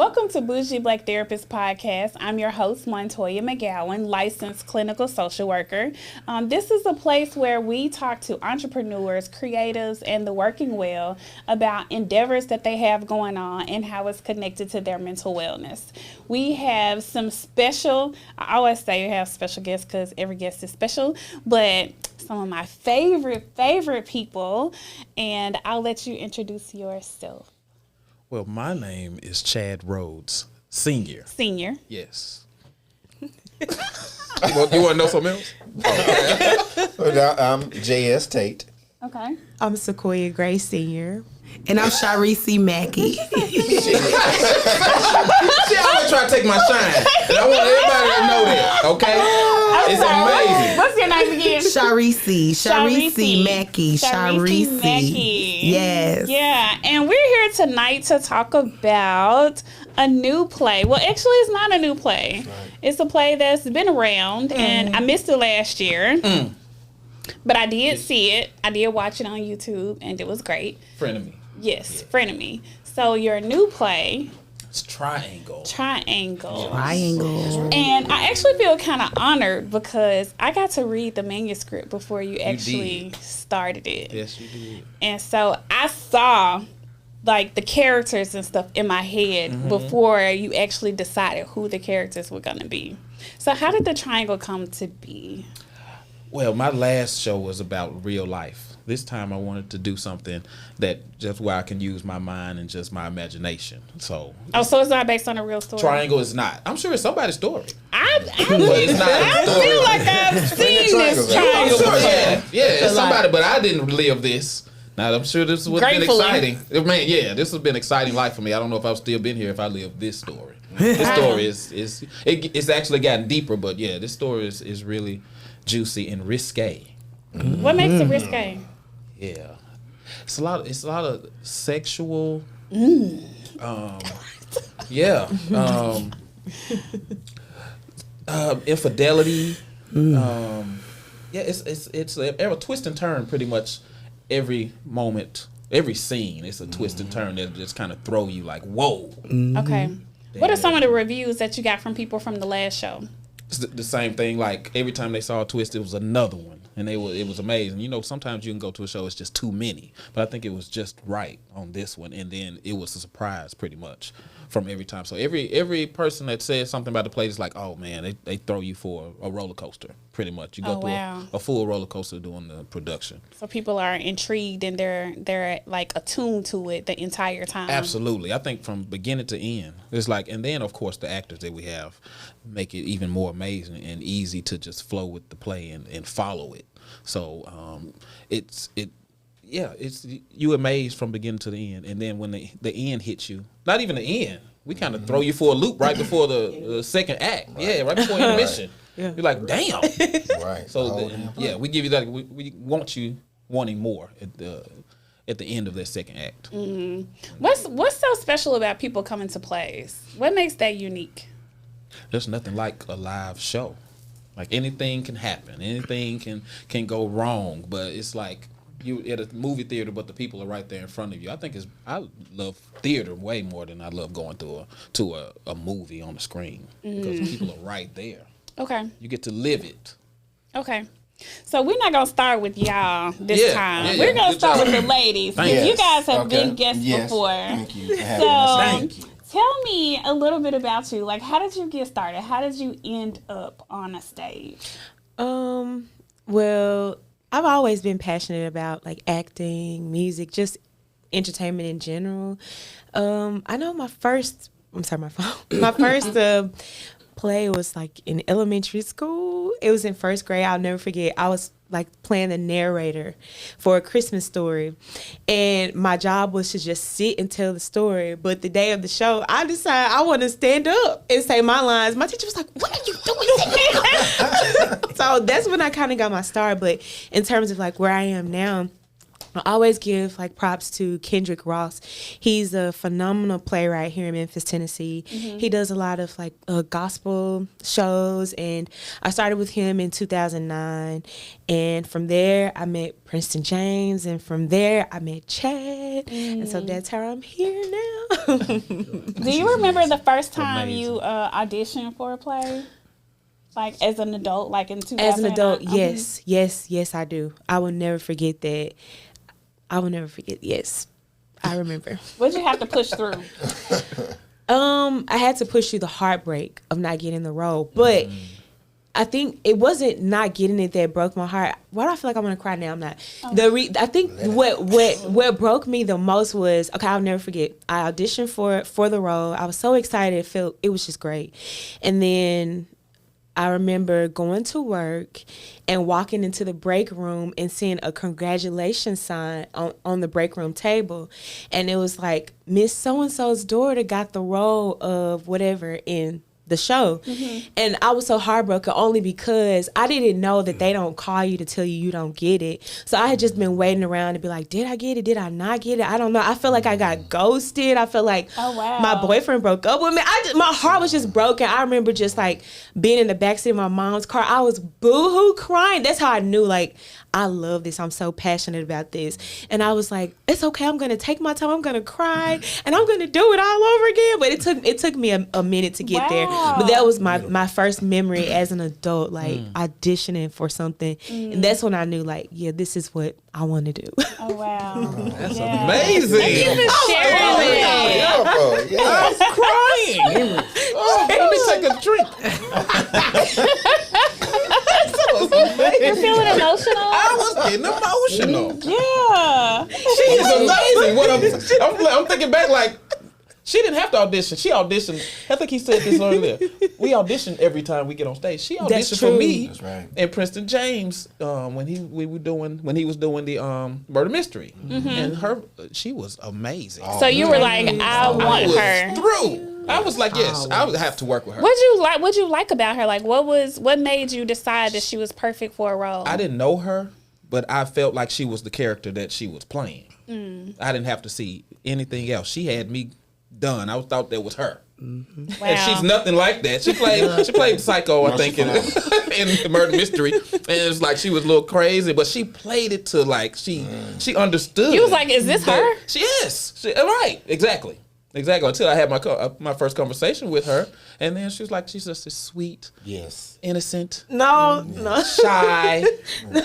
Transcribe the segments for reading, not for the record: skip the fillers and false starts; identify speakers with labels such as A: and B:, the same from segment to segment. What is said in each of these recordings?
A: Welcome to Bougie Black Therapist Podcast. I'm your host, Montoyia McGowan, licensed clinical social worker. This is a place where we talk to entrepreneurs, creatives, and the working well about endeavors that they have going on and how it's connected to their mental wellness. We have some special, I always say we have special guests because every guest is special, but some of my favorite people, and I'll let you introduce yourself.
B: Well, my name is Chad Rhodes, Senior.
A: Senior.
B: Yes. Well, you want to know something else?
C: I'm J.S. Tate.
A: Okay.
D: I'm Sequoia Gray, Senior.
E: And I'm Charisse Mackey.
B: See, I always try to take my shine, and I want everybody to know that, okay? It's amazing.
A: What's your name again?
E: Charisse Mackey.
A: Charisse Mackey.
E: Yes.
A: Yeah, and we're here tonight to talk about a new play. Well, actually, it's not a new play. Right. It's a play that's been around, and I missed it last year. But I did see it. I did watch it on YouTube, and it was great.
B: Frenemy.
A: Yes, Frenemy. So your new play.
B: It's Triangle.
A: And I actually feel kind of honored because I got to read the manuscript before you actually started it.
B: Yes, you did.
A: And so I saw like the characters and stuff in my head before you actually decided who the characters were going to be. So how did the Triangle come to be?
B: Well, my last show was about real life. This time I wanted to do something that just where I can use my mind and just my imagination. So
A: so it's not based on a real story?
B: Triangle is not. I'm sure it's somebody's story.
A: I
B: it's not
A: I feel like I've seen this Triangle.
B: Sure, yeah, it's somebody, but I didn't live this. Now, I'm sure this would have been exciting. Man, yeah, this has been exciting life for me. I don't know if I've still been here if I lived this story. This story it's actually gotten deeper, but yeah, this story is really juicy and risque.
A: What makes it risque?
B: Yeah, it's a lot of sexual. Infidelity. It's a twist and turn pretty much every moment, every scene. It's a twist and turn that just kind of throw you like, whoa.
A: Okay. What are some of the reviews that you got from people from the last show?
B: It's the same thing. Like every time they saw a twist, it was another one, and it was amazing. You know, sometimes you can go to a show, it's just too many, but I think it was just right on this one, and then it was a surprise pretty much from every time. So every person that says something about the play is like, oh man, they throw you for a roller coaster pretty much. You go through a full roller coaster doing the production.
A: So people are intrigued and they're like attuned to it the entire time.
B: Absolutely. I think from beginning to end, it's like, and then of course the actors that we have make it even more amazing and easy to just flow with the play and follow it. So it's you amazed from beginning to the end, and then when the end hits you, not even the end, we kind of throw you for a loop right before the second act. Right. Yeah, right before intermission. Yeah. You're like, damn.
C: Right.
B: So we give you that. We want you wanting more at the end of that second act.
A: Mm-hmm. What's so special about people coming to plays? What makes that unique?
B: There's nothing like a live show. Like anything can happen, anything can go wrong, but it's like you at a movie theater, but the people are right there in front of you. I love theater way more than I love going to a movie on the screen because the people are right there. Okay, you get to live it.
A: Okay. So we're not going to start with y'all this time. Yeah, we're going to start with the ladies. You guys have been guests before. Thank you. Thank you. Tell me a little bit about you. Like, how did you get started? How did you end up on a stage?
D: Well, I've always been passionate about like acting, music, just entertainment in general. I know my first play was like in elementary school. It was in first grade. I'll never forget. I was like playing the narrator for A Christmas Story, and my job was to just sit and tell the story. But the day of the show, I decided I want to stand up and say my lines. My teacher was like, "What are you doing?" So that's when I kind of got my start. But in terms of like where I am now, I always give like props to Kendrick Ross. He's a phenomenal playwright here in Memphis, Tennessee. He does a lot of like gospel shows, and I started with him in 2009. And from there, I met Princeton James, and from there, I met Chad. And so that's how I'm here now.
A: Do you remember the first time you auditioned for a play? Like as an adult, like in 2009?
D: As an adult, yes, I do. I will never forget that. Yes, I remember.
A: What'd you have to push through?
D: I had to push through the heartbreak of not getting the role, but I think it wasn't not getting it that broke my heart. Why do I feel like I'm gonna cry now? I'm not. I think what broke me the most was, okay, I'll never forget. I auditioned for the role. I was so excited. It was just great, and then I remember going to work and walking into the break room and seeing a congratulations sign on the break room table. And it was like, Miss So-and-so's daughter got the role of whatever in the show. Mm-hmm. And I was so heartbroken only because I didn't know that they don't call you to tell you don't get it. So I had just been waiting around to be like, did I get it? Did I not get it? I don't know. I felt like I got ghosted. I felt like my boyfriend broke up with me. My heart was just broken. I remember just like being in the backseat of my mom's car. I was boo-hoo crying. That's how I knew, like, I love this. I'm so passionate about this. And I was like, it's okay. I'm going to take my time. I'm going to cry and I'm going to do it all over again. But it took me a minute to get there. But that was my first memory as an adult, like auditioning for something. And that's when I knew, like, yeah, this is what I want to do.
A: Oh, wow.
B: That's amazing.
A: Thank you for sharing it.
B: I was crying. Let me take a drink.
A: You're feeling emotional?
B: I was getting emotional.
A: Yeah.
B: She is amazing. I'm thinking back, like, she didn't have to audition. She auditioned. I think he said this earlier. We audition every time we get on stage. She auditioned for me.
C: That's right.
B: And Princeton James when he was doing the murder mystery. And she was amazing.
A: So you were like, I want her.
B: Through. I was like, yes, I would have to work with her.
A: What'd you like about her? Like, what made you decide that she was perfect for a role?
B: I didn't know her, but I felt like she was the character that she was playing. I didn't have to see anything else. She had me done. I thought that was her.
A: Wow.
B: And she's nothing like that. She played Psycho, I think, in the murder mystery. And it's like she was a little crazy, but she played it to like she understood.
A: You was like, is this her?
B: Yes. Right. Exactly. Until I had my first conversation with her, and then she was like, she's just a sweet, innocent, shy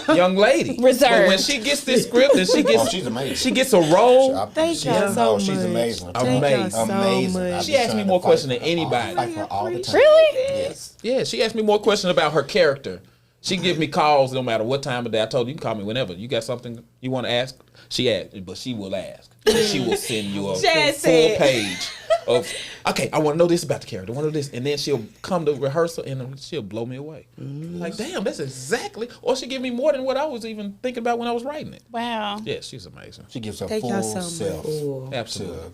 B: young lady,
A: reserved.
B: But when she gets this script and
C: she's amazing.
B: She gets a role.
D: Thank y'all so much.
C: She's amazing.
B: Amazing. She asked me more questions than anybody.
C: Fight her all the time.
A: Really?
C: Yes.
B: Yeah, she asked me more questions about her character. She gives me calls no matter what time of day. I told her, you can call me whenever. You got something you want to ask? She asked, but she will ask. She will send you a full page of, okay, I want to know this about the character. I want to know this. And then she'll come to rehearsal and she'll blow me away. Like, damn, that's exactly. Or she'll give me more than what I was even thinking about when I was writing it.
A: Wow.
B: Yeah, she's amazing.
C: She gives her
D: Thank
C: full
D: y'all so
C: self
B: Absolutely.
C: to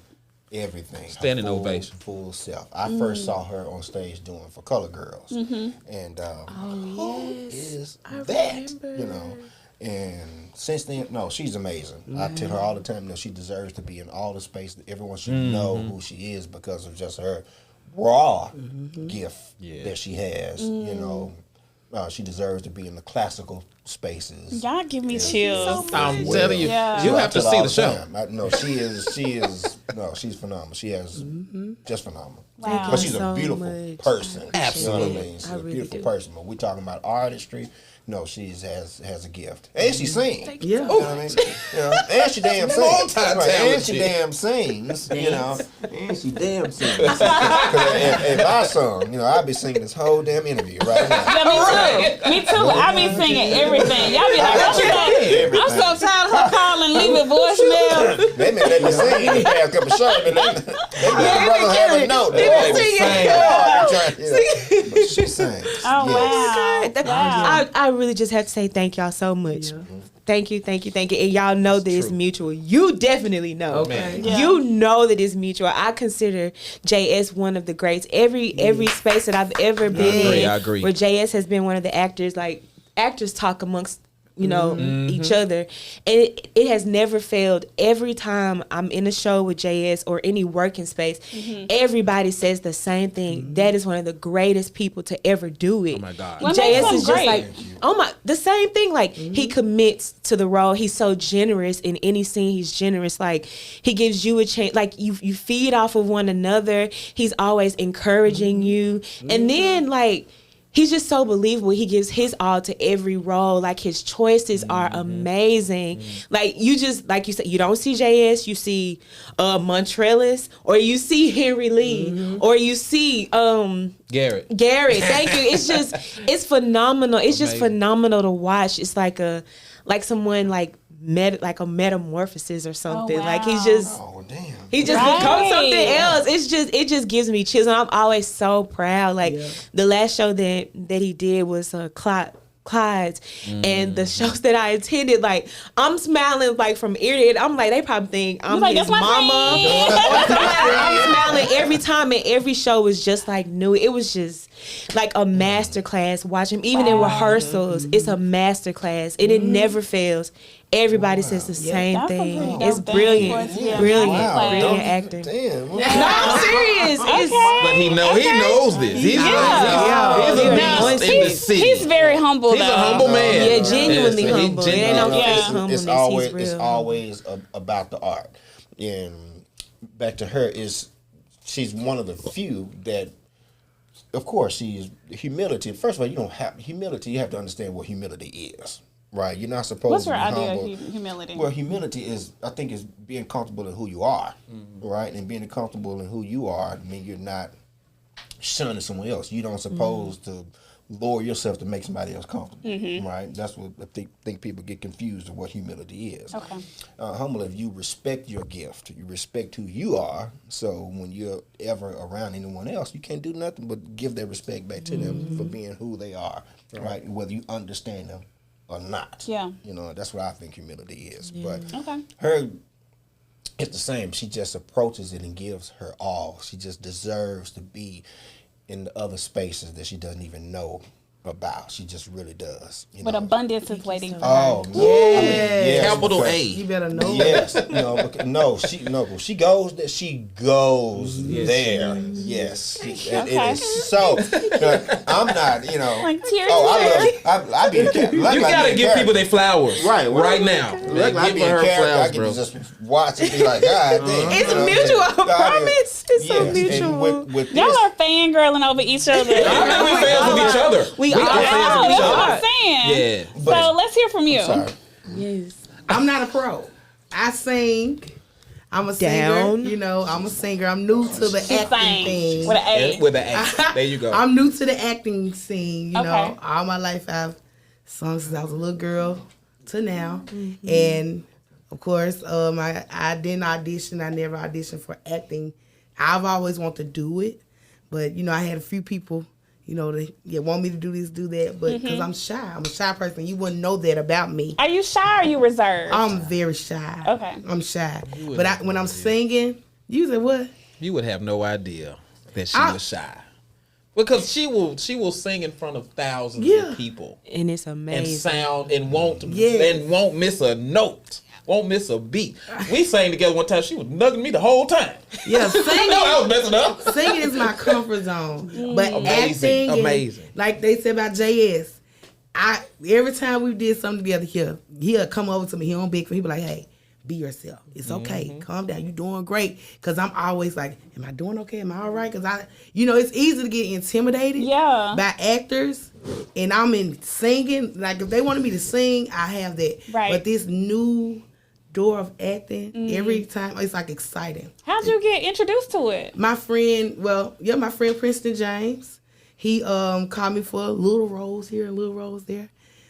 C: everything.
B: Standing ovation.
C: Full self. I first saw her on stage doing For Color Girls. And who is that? You know. And since then, no, she's amazing. I tell her all the time, she deserves to be in all the space. Everyone should know who she is because of just her raw gift that she has. You know, she deserves to be in the classical spaces.
A: Y'all give me chills.
B: I'm telling you, you have to see the show.
C: No, she's phenomenal. She has just phenomenal.
A: Wow.
C: But she's a beautiful person.
B: Absolutely.
C: You know what I mean? She's a beautiful person. But we're talking about artistry. No, she has a gift, and she sings.
D: Yeah,
C: you know what I mean? You know, and she damn sings. And she damn sings. You know, and she damn sings. If I sung, I'd be singing this whole damn interview right now.
A: Yeah, me too. I be singing everything. Y'all be like, what you doing? I'm so tired of her calling, leaving voicemail.
C: They may let me sing the past couple shows, but they let brother have a note. They sing. But she sings.
A: Oh wow!
D: I really just have to say thank y'all so much. Thank you. And y'all know that it's mutual. You definitely know.
B: Okay.
A: Yeah.
D: You know that it's mutual. I consider JS one of the greats. Every space that I've ever been in,
B: I agree.
D: where JS has been one of the actors, like actors talk amongst you know, each other. And it has never failed. Every time I'm in a show with JS or any working space, everybody says the same thing. That is one of the greatest people to ever do it.
B: Oh my God.
A: What
D: JS
A: makes
D: is
A: him
D: just
A: great?
D: like, the same thing. Like, he commits to the role. He's so generous in any scene. He's generous. Like, he gives you a chance. Like, you feed off of one another. He's always encouraging you. And then, like, he's just so believable. He gives his all to every role. Like, his choices are amazing. Like, you just, like you said, you don't see JS, you see Montrellis, or you see Henry Lee, or you see
B: Garrett.
D: Thank you. It's phenomenal. It's just
B: Amazing.
D: phenomenal to watch. It's like someone like a metamorphosis or something.
A: wow.
D: Like, he's just
C: Oh damn.
D: he just
A: Right.
D: becomes something else. It just gives me chills, and I'm always so proud. Like, the last show that he did was Clyde's, and the shows that I attended, like, I'm smiling like from ear to ear. I'm like, they probably think I'm
A: like,
D: his
A: "That's my
D: mama. I'm smiling every time, and every show was just like new. It was just like a master class. Watch him even in rehearsals. It's a master class, and it never fails. Everybody says the same
A: That's a
D: thing.
A: pretty dope
D: It's
A: thing
D: brilliant,
A: for it to be a
D: brilliant,
A: master class.
D: brilliant acting.
C: Damn.
D: No, I'm serious. It's,
B: But he knows this. He's a beast in the city.
A: He's very humble.
B: He's a humble man.
D: Yeah, genuinely
B: Yes,
D: humble. It ain't no
B: genuinely-
D: fake
A: Yeah.
D: humbleness. He's real.
C: It's always about the art. And back to her, she's one of the few that, of course, she's humility. First of all, you don't have humility. You have to understand what humility is, right? You're not supposed
A: What's
C: to
A: your
C: be
A: idea
C: humble.
A: of humility?
C: Well, humility is being comfortable in who you are, right? And being comfortable in who you are, I mean, you're not shunning someone else. You don't supposed to lower yourself to make somebody else comfortable, right? That's what I think people get confused of what humility is.
A: Okay.
C: Humble, if you respect your gift, you respect who you are, so when you're ever around anyone else, you can't do nothing but give their respect back to them for being who they are, right? Whether you understand them or not.
A: Yeah.
C: You know, that's what I think humility is. But
A: Okay.
C: her, it's the same. She just approaches it and gives her all. She just deserves to be in the other spaces that she doesn't even know about. She just really does. You
A: But
C: know?
A: abundance is waiting for her.
C: Oh, man. I mean, yes,
B: Capital
C: because-
B: A.
E: You better know.
C: Yes, she goes there. She goes there. Yes, it
A: Okay.
C: is so. I'm not,
A: Like tears.
C: I be.
B: You gotta give people their flowers right now.
C: Like, I
B: Give
C: be
B: her
C: a
B: her
C: character. I
B: flowers,
C: can
B: bro.
C: just watch and be like, God damn.
D: It's mutual, I promise. It's so
C: Yes,
D: mutual.
C: and with
A: Y'all
C: this,
A: are fangirling over each other.
B: I think we fans with each other.
D: We
B: are
D: are.
B: fans
A: Oh,
B: with
A: that's
B: each
A: what
B: other.
A: I'm saying.
B: Yeah.
A: So let's hear from you.
C: sorry.
D: Yes.
E: I'm not a pro. I sing. I'm a
D: Down.
E: singer. I'm a singer. I'm new to the
A: She
E: acting
A: sang
E: thing.
A: with an A.
B: With the A. There you go.
E: I'm new to the acting scene.
A: Okay.
E: All my life I've sung since I was a little girl to now, and of course, I didn't audition. I never auditioned for acting. I've always wanted to do it, but I had a few people. They want me to do this, do that, but because I'm shy. I'm a shy person. You wouldn't know that about me.
A: Are you shy or are you reserved?
E: I'm very shy.
A: Okay.
E: I'm shy. But when I'm singing, you say what?
B: You would have no idea that she was shy. Because she will sing in front of thousands of people
D: And it's
B: and
D: amazing.
B: sound and won't miss a note. Won't miss a beat. We sang together one time. She was nugging me the whole time.
E: Yeah,
B: I know I was messing up.
E: singing is my comfort zone. But
B: Amazing,
E: acting,
B: amazing.
E: And, like they said about JS, every time we did something together, he'll come over to me. He don't beg for. He be like, "Hey, be yourself. It's okay. Calm down. You doing great." Because I'm always like, "Am I doing okay? Am I all right?" Because it's easy to get intimidated by actors. And I'm in singing. Like if they wanted me to sing, I have that.
A: Right.
E: But this new door of acting, every time it's like exciting.
A: How'd you get introduced to it?
E: My friend Princeton James, he called me for little roles here and little roles there.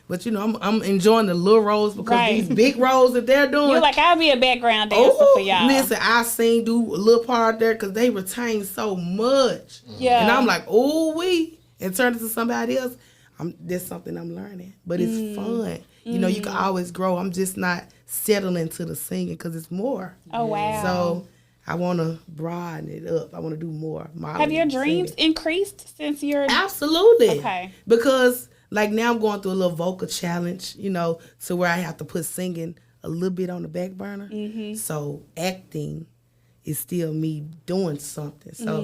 E: But I'm enjoying the little roles because these big roles that they're doing.
A: You're like, I'll be a background dancer for y'all.
E: Listen, I sing, do a little part there because they retain so much.
A: Yeah.
E: And I'm like, and turn it to somebody else. That's something I'm learning. But it's fun. You can always grow. I'm just not settling to the singing because it's more.
A: Oh, wow.
E: So I want to broaden it up. I want to do more.
A: Have your dreams increased since you're...
E: Absolutely.
A: Okay.
E: Because like now I'm going through a little vocal challenge, you know, to where I have to put singing a little bit on the back burner. So acting is still me doing something. So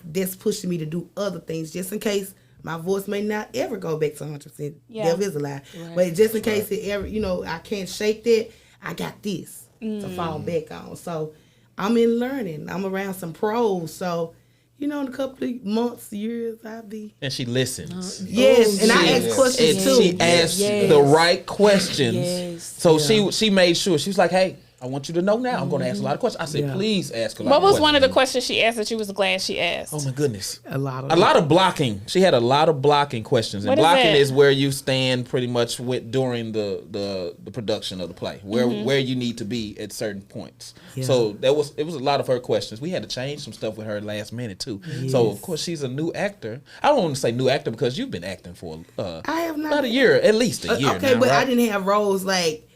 E: that's pushing me to do other things just in case my voice may not ever go back to 100%. Devil is a lie. Right. But just in case it ever, you know, I can't shake that, I got this to fall back on. So I'm in learning. I'm around some pros. So, you know, in a couple of months, years, I'll be.
B: And she listens.
E: Yes, and I ask questions too.
B: She asked the right questions. So she made sure. She was like, hey, I want you to know now. I'm going to ask a lot of questions. I said, please ask a lot of questions.
A: What was one of the questions she asked that you was glad she asked?
B: Oh, my goodness.
E: A lot
B: of blocking. She had a lot of blocking questions. And blocking is where you stand pretty much during the production of the play, where you need to be at certain points. Yeah. So it was a lot of her questions. We had to change some stuff with her last minute, too. Yes. So, of course, she's a new actor. I don't want to say new actor because you've been acting for
E: I have not
B: about a year, at least a year
E: okay,
B: now,
E: but
B: right?
E: I didn't have roles like,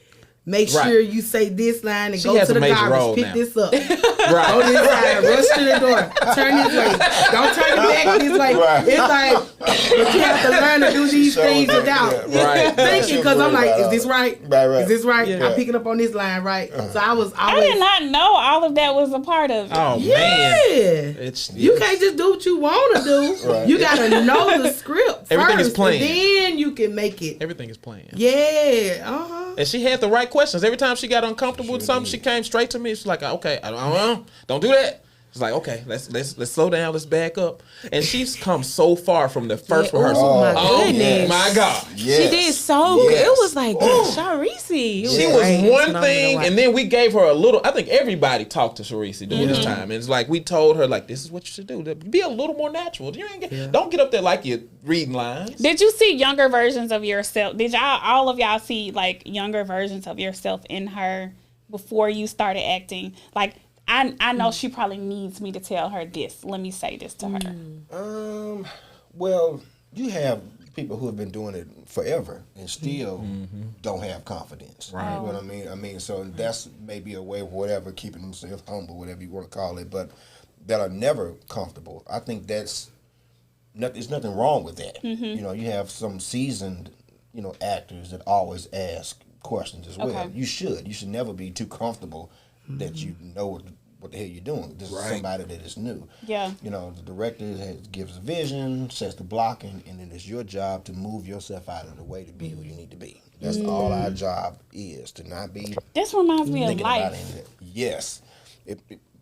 E: make sure you say this line and go to the garbage, pick this up.
B: Right.
E: Go this side, rush to the door, turn this way. Don't turn it back this way. Right. It's like, but you have to learn to do these things without thinking, because I'm like, is this right? Right. Is this right? Yeah. I'm picking up on this line, right? So I
A: did not know all of that was a part of it.
B: Oh, man.
E: You can't just do what you want to do. Right. You got to know the script
B: Everything
E: first,
B: is playing.
E: And then you can make it.
B: Everything is playing.
E: Yeah.
B: And she had the right questions. Every time she got uncomfortable with something, she came straight to me. She's like, okay, don't do that. It's like, okay, let's slow down, let's back up. And she's come so far from the first rehearsal.
D: Oh my goodness.
B: My God.
D: Yes. She did so good. It was like, Charisse.
B: She was one thing, and then we gave her a little, I think everybody talked to Charisse during this time. And it's like, we told her, like, this is what you should do. Be a little more natural. Don't get up there like you're reading lines.
A: Did you see younger versions of yourself? Did all of y'all see, like, younger versions of yourself in her before you started acting? Like, I know she probably needs me to tell her this. Let me say this to her.
C: Well, you have people who have been doing it forever and still don't have confidence. Right. You know what I mean? So that's maybe a way of whatever, keeping themselves humble, whatever you want to call it, but that are never comfortable. I think there's nothing wrong with that. You know, you have some seasoned, actors that always ask questions as well. Okay. You should never be too comfortable that you know what the hell you're doing. This is somebody that is new. Yeah. The director gives a vision, sets the blocking, and then it's your job to move yourself out of the way to be who you need to be. That's all our job is, to not be.
A: This reminds me of life.
C: Yes.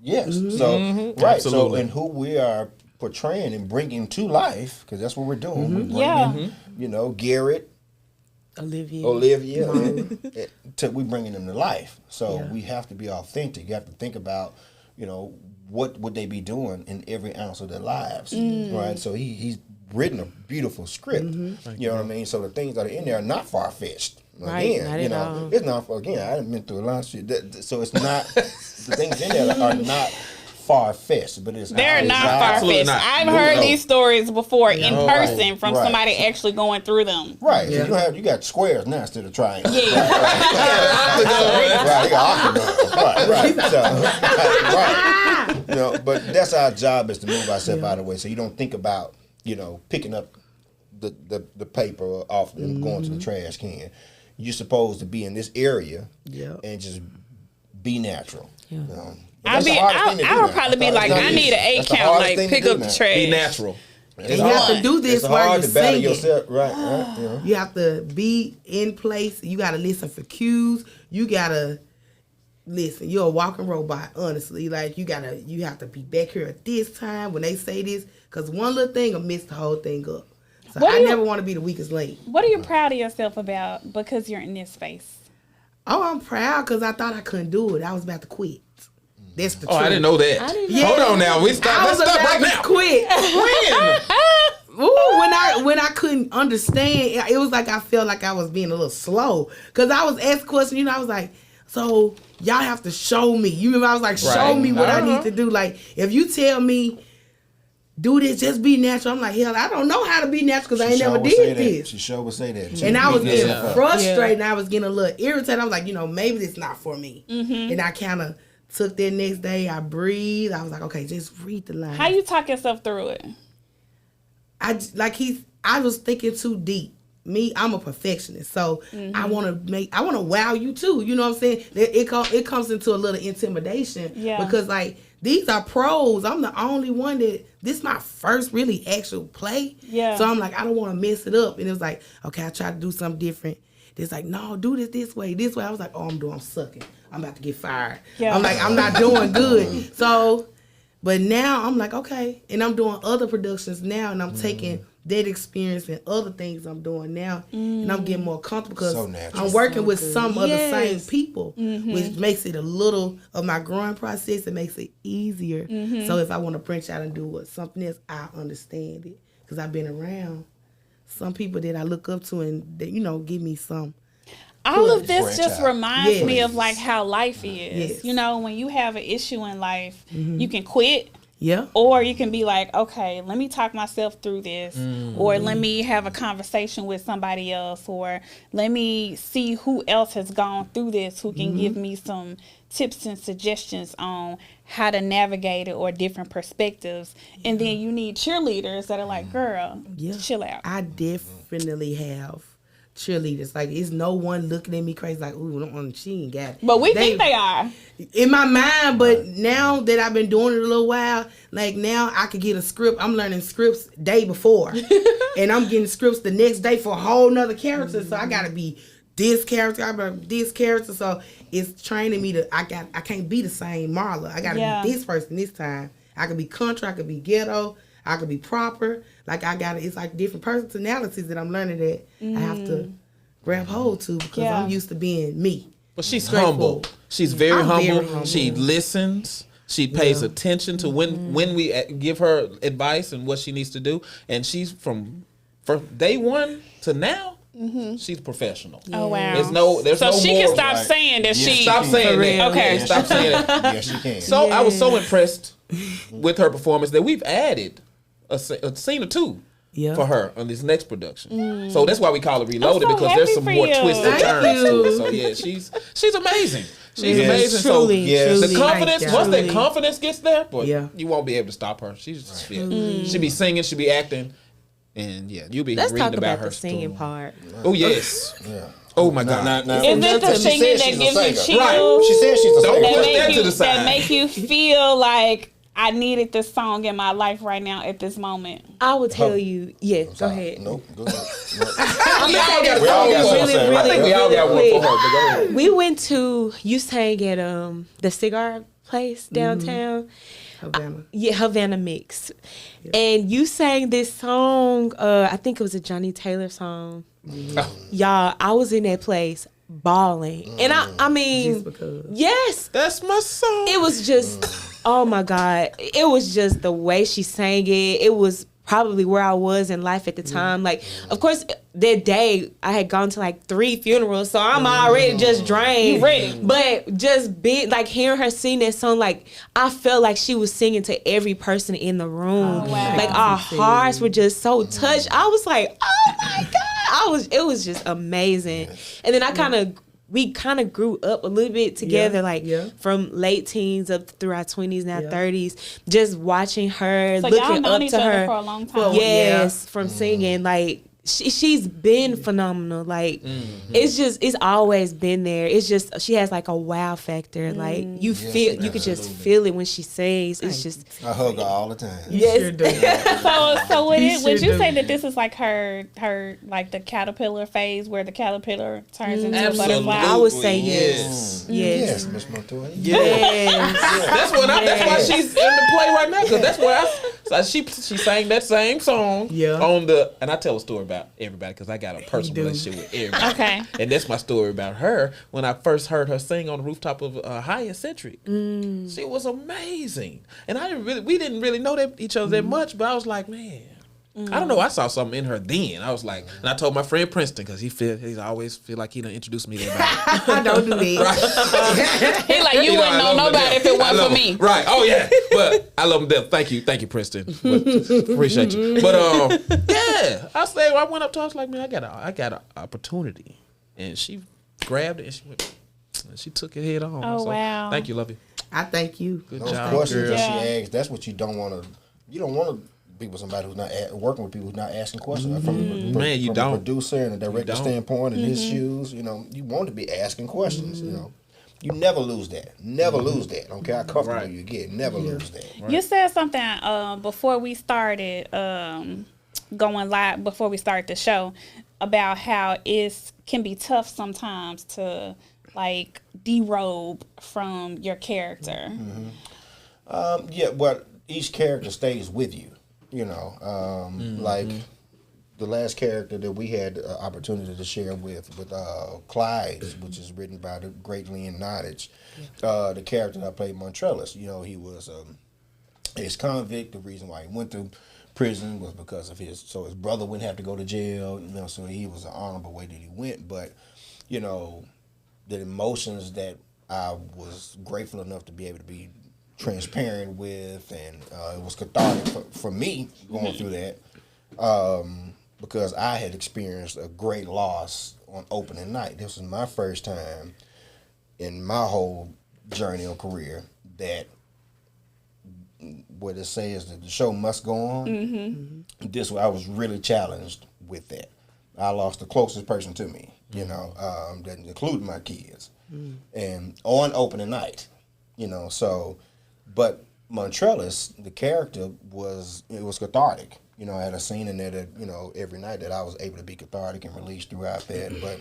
C: Yes. So, right. Absolutely. So, and who we are portraying and bringing to life, because that's what we're doing. We're bringing, Garrett, Olivia, we bringing them to life. So we have to be authentic. You have to think about, what would they be doing in every ounce of their lives, right? So he's written a beautiful script. You know what I mean? So the things that are in there are not far fetched. Again, it's not. Again, I haven't been through a lot of shit. So it's not. The things in there are not far-fetched, but
A: they're not far-fetched. I've heard these stories before in person from somebody actually going through them.
C: Right. Yeah. So you got squares now instead of triangles. Yeah. Right. You got octagons. Right. But that's our job, is to move ourselves out of the way, so you don't think about picking up the paper off and going to the trash can. You're supposed to be in this area and just be natural. Yeah.
A: I would probably be like, I need an 8 count, like pick up the trash.
B: Be natural.
E: And you have to do this while you're singing.
C: Yourself. Right.
E: You have to be in place. You got to listen for cues. You got to listen. You're a walking robot, honestly. Like, you have to be back here at this time when they say this, because one little thing will mess the whole thing up. So I never want to be the weakest link.
A: What are you proud of yourself about because you're in this space?
E: Oh, I'm proud because I thought I couldn't do it. I was about to quit. That's the truth.
B: I didn't know that. Hold on now. Let's stop right now.
E: Quit. When I couldn't understand, it was like I felt like I was being a little slow. Because I was asking questions, I was like, so y'all have to show me. You remember, I was like, show me what I need to do. Like, if you tell me, do this, just be natural. I'm like, hell, I don't know how to be natural because I ain't never did this.
C: She sure would say that.
E: And I was getting frustrated and I was getting a little irritated. I was like, maybe this not for me. And I kind of took that next day. I breathed. I was like, okay, just read the line.
A: How you talk yourself through it?
E: I was thinking too deep. I'm a perfectionist, so I want to wow you too. You know what I'm saying? It comes into a little intimidation because like these are pros. I'm the only one this is my first really actual play. Yeah. So I'm like, I don't want to mess it up. And it was like, okay, I tried to do something different. It's like, no, do this way. I was like, oh, I'm sucking. I'm about to get fired. Yeah. I'm like, I'm not doing good. So, but now I'm like, okay, and I'm doing other productions now, and I'm taking that experience and other things I'm doing now, and I'm getting more comfortable because I'm working with some of the same people, which makes it a little of my growing process. It makes it easier. So if I want to branch out and do something else, I understand it because I've been around some people that I look up to and that, give me some.
A: All of this just reminds me of like how life is. You know, when you have an issue in life, you can quit. Yeah. Or you can be like, okay, let me talk myself through this, or let me have a conversation with somebody else, or let me see who else has gone through this, who can give me some tips and suggestions on how to navigate it or different perspectives. And then you need cheerleaders that are like, girl, chill out.
E: I definitely have cheerleaders. Like, it's no one looking at me crazy like, ooh, she ain't got it.
A: But we think they are.
E: In my mind, but now that I've been doing it a little while, like now I could get a script. I'm learning scripts day before. And I'm getting scripts the next day for a whole nother character. So I gotta be this character, I gotta be this character. So it's training me to I can't be the same Marla. I gotta be this person this time. I could be country, I could be ghetto, I could be proper. Like it's like different personalities that I'm learning that I have to grab hold to because I'm used to being me.
B: But she's humble. She's very humble. She listens. She pays attention to when we give her advice and what she needs to do. And she's from day one to now. She's professional.
A: Oh wow!
B: There's
A: so
B: no
A: she
B: more,
A: can stop saying that she
B: stop saying that.
A: Okay,
B: stop saying that.
C: Yes, she can.
B: So I was so impressed with her performance that we've added a scene or two for her on this next production. So that's why we call it Reloaded, because there's some more twists and turns to it. So yeah, she's amazing. She's amazing.
E: Truly,
B: the confidence, once that confidence gets there, boy, you won't be able to stop her. She'll be singing, she'll be acting. And you'll be reading about her
D: the singing part.
B: Oh yes. Oh my God!
A: Is it the singing that gives you chills?
C: Right. She said she's a singer.
B: Don't put that to the side.
A: That make you feel like I needed this song in my life right now at this moment.
D: I will tell you. Yeah, go ahead.
C: Nope. Go ahead.
B: We all got one for her. But go ahead.
D: We went to you sang at the cigar place downtown.
E: Havana.
D: Havana Mix. Yeah. And you sang this song, I think it was a Johnny Taylor song. Y'all, I was in that place bawling. And I mean, yes.
B: That's my song.
D: It was just, oh my God. It was just the way she sang it. It was probably where I was in life at the time. Like, of course, that day I had gone to like 3 funerals, so I'm already just drained. But just hearing her sing that song, like I felt like she was singing to every person in the room. Oh, wow. Like our hearts were just so touched. I was like, oh my God! It was just amazing. And then we kind of grew up a little bit together, from late teens up through our 20s, now 30s, just watching her,
A: so
D: looking
A: y'all known
D: up
A: each
D: to
A: other
D: her.
A: For a long time.
D: Yes, from singing, like. She's been phenomenal. Like it's always been there. It's just she has like a wow factor. Like you could just feel it when she sings. It's just
C: I hug her all the time.
D: Yes.
A: So would you say that this is like her like the caterpillar phase where the caterpillar turns into a butterfly?
D: I would say yes.
C: Yes, Miss Montoyia.
B: Yes. That's why she's in the play right now, because that's where she sang that same song on and I tell a story about everybody because I got a personal relationship with everybody. Okay. And that's my story about her. When I first heard her sing on the rooftop of High Centric, she was amazing. And we didn't really know each other that much, but I was like, man, I don't know. I saw something in her then. I was like, and I told my friend Princeton because he always feel like he done introduced me to everybody.
E: Don't do that.
A: He like you wouldn't know nobody if it wasn't for me.
B: Right? Oh yeah. But I love him to death. Thank you, Princeton. But, appreciate you. But I went up to her. I was like, man, I got an opportunity, and she grabbed it and she took it head on.
A: Oh wow.
B: Thank you, love you.
E: I thank you.
C: Good job, questions girl. That she asked. That's what you don't want to. You don't want to somebody who's not working with people who's not asking questions. From
B: You
C: a
B: don't.
C: producer and a director standpoint, in his shoes, you know, you want to be asking questions. You know, you never lose that. Never lose that. I don't care how comfortable you get. Never lose that.
A: Right. You said something before we started going live. Before we start the show, about how it can be tough sometimes to like derobe from your character.
C: Yeah, but each character stays with you. You know, like the last character that we had the opportunity to share with Clyde, which is written by the great Lynn Nottage. The character that I played, Montrellis, you know, he was ex-convict. The reason why he went to prison was because of his brother wouldn't have to go to jail. You know, so he was an honorable way that he went. But, you know, the emotions that I was grateful enough to be able to be transparent with, and it was cathartic for me going through that, because I had experienced a great loss on opening night. This was my first time in my whole journey or career that what it says that the show must go on. This I was really challenged with that. I lost the closest person to me, you know, that included my kids, and on opening night, you know, so. But Montrellis, the character, was cathartic. You know, I had a scene in there that, you know, every night that I was able to be cathartic and released throughout that. But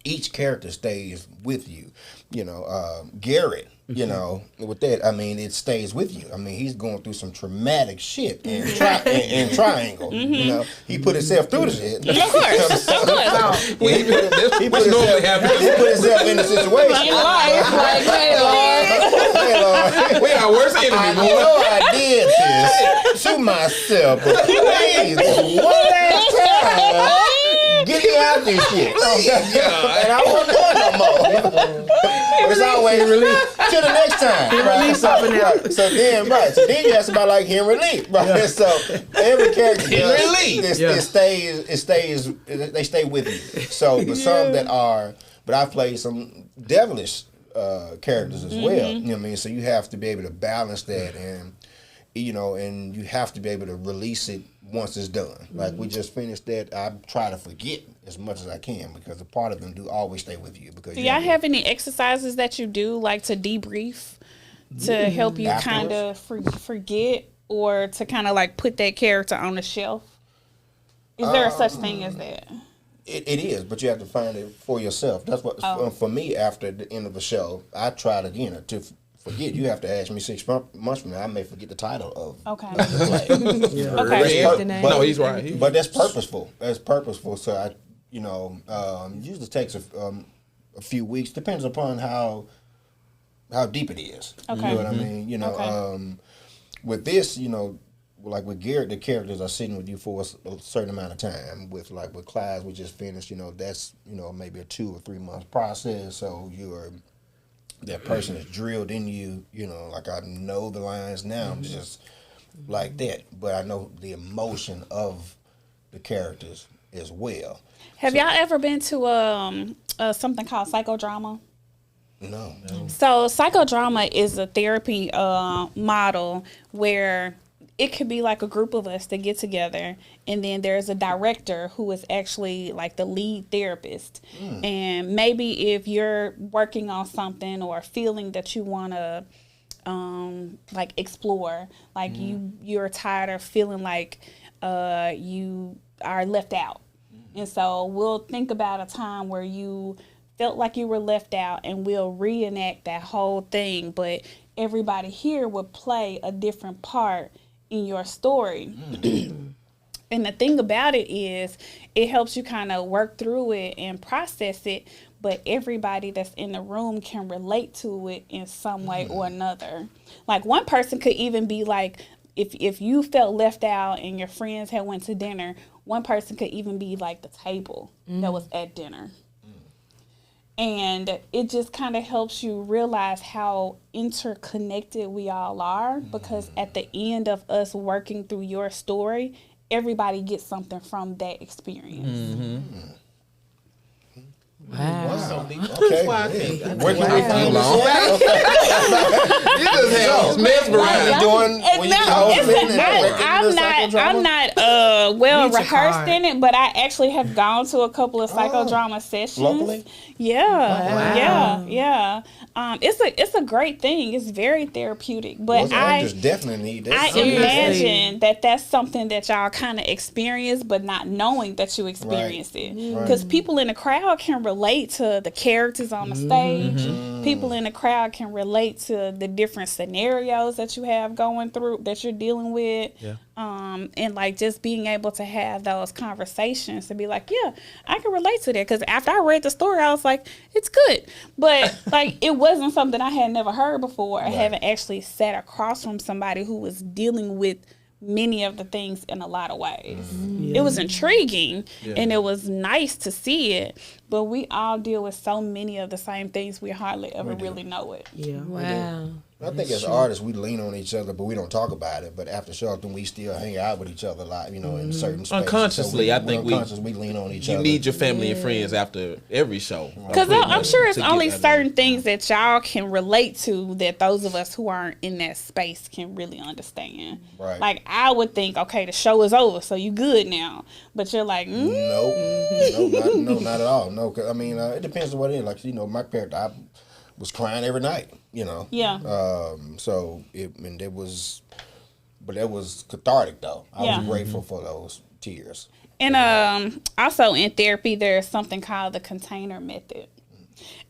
C: each character stays with you. You know, Garrett, you know, with that, I mean, it stays with you. I mean, he's going through some traumatic shit in Triangle. You know, he put himself through the shit.
A: Of course.
C: He put himself in the situation.
A: In life, like, hey, Lord.
B: We our worst enemy,
C: I
B: boy.
C: know I did this to myself, but please, one last time, get me out this shit. And I won't do it no more. It's always released to the next time. Right? So then you ask about like Henry Lee, right? Yeah. So every character they stay with you. So but some that are, but I played some devilish characters as well. You know what I mean? So you have to be able to balance that, and you know, and you have to be able to release it once it's done. Like we just finished that. I try to forget as much as I can, because a part of them do always stay with you. Because
A: do y'all have any exercises that you do, like to debrief, to help you kind of forget, or to kind of like put that character on the shelf? Is there a such thing as that?
C: It is, but you have to find it for yourself. That's what for me. After the end of the show, I tried again to forget. You have to ask me 6 months from now. I may forget the title of the play.
A: Okay.
B: No, he's right.
C: But that's purposeful. That's purposeful. So I, you know, usually takes a few weeks. Depends upon how deep it is. Okay. You know what I mean? You know, with this, you know, like with Garrett, the characters are sitting with you for a certain amount of time. With Clyde, we just finished. You know, that's, you know, maybe a 2 or 3 month process. So that person is drilled in you. You know, like I know the lines now, just like that. But I know the emotion of the characters as well.
A: Have y'all ever been to something called psychodrama?
C: No.
A: So psychodrama is a therapy model where it could be like a group of us that get together, and then there's a director who is actually like the lead therapist. And maybe if you're working on something or a feeling that you want to like explore, like you're tired of feeling like you are left out. And so we'll think about a time where you felt like you were left out, and we'll reenact that whole thing, but everybody here would play a different part in your story. And the thing about it is it helps you kind of work through it and process it, but everybody that's in the room can relate to it in some way or another. Like one person could even be like, if you felt left out and your friends had went to dinner, one person could even be like the table that was at dinner. And it just kind of helps you realize how interconnected we all are, because at the end of us working through your story, everybody gets something from that experience.
D: Wow.
C: Okay. Where can we find this?
B: You just have mesmerized.
A: I'm not well rehearsed in it, but I actually have gone to a couple of psychodrama sessions.
C: Locally?
A: Yeah. It's a great thing. It's very therapeutic. But
C: actors definitely need that.
A: I imagine that that's something that y'all kind of experience, but not knowing that you experienced it. Because people in the crowd can relate to the characters on the stage. People in the crowd can relate to the different scenarios that you have going through, that you're dealing with.
B: Yeah.
A: And like just being able to have those conversations to be like, yeah, I can relate to that. Because after I read the story, I was like, it's good. But like, it wasn't something I had never heard before. I haven't actually sat across from somebody who was dealing with many of the things in a lot of ways. It was intriguing and it was nice to see it, but we all deal with so many of the same things we hardly ever really know it.
E: Yeah.
D: Wow.
C: I think as artists, we lean on each other, but we don't talk about it. But after show, then we still hang out with each other a lot, in certain spaces.
B: Unconsciously,
C: so
B: I think
C: we lean on each other.
B: You need your family and friends after every show.
A: Because I'm sure it's only certain things that y'all can relate to that those of us who aren't in that space can really understand.
C: Right.
A: Like, I would think, okay, the show is over, so you good now. But you're like,
C: No, not at all. No, 'cause, it depends on what it is. Like, my character, I was crying every night,
A: Yeah.
C: That was cathartic though. I was grateful for those tears.
A: And also in therapy, there's something called the container method.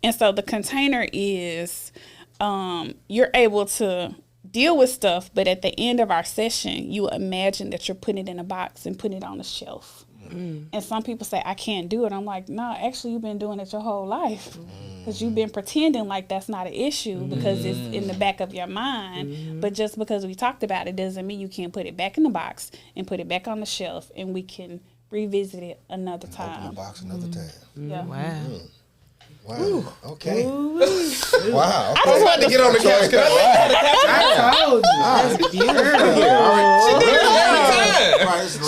A: And so the container is you're able to deal with stuff, but at the end of our session, you imagine that you're putting it in a box and putting it on the shelf. And some people say, I can't do it. I'm like, no, actually, you've been doing it your whole life. Because you've been pretending like that's not an issue because it's in the back of your mind. But just because we talked about it doesn't mean you can't put it back in the box and put it back on the shelf and we can revisit it another time.
C: Open the box another time.
A: Yeah.
D: Wow.
C: Wow. Okay. Wow. Okay.
B: I was about to get on the couch.
E: I told you. That's beautiful.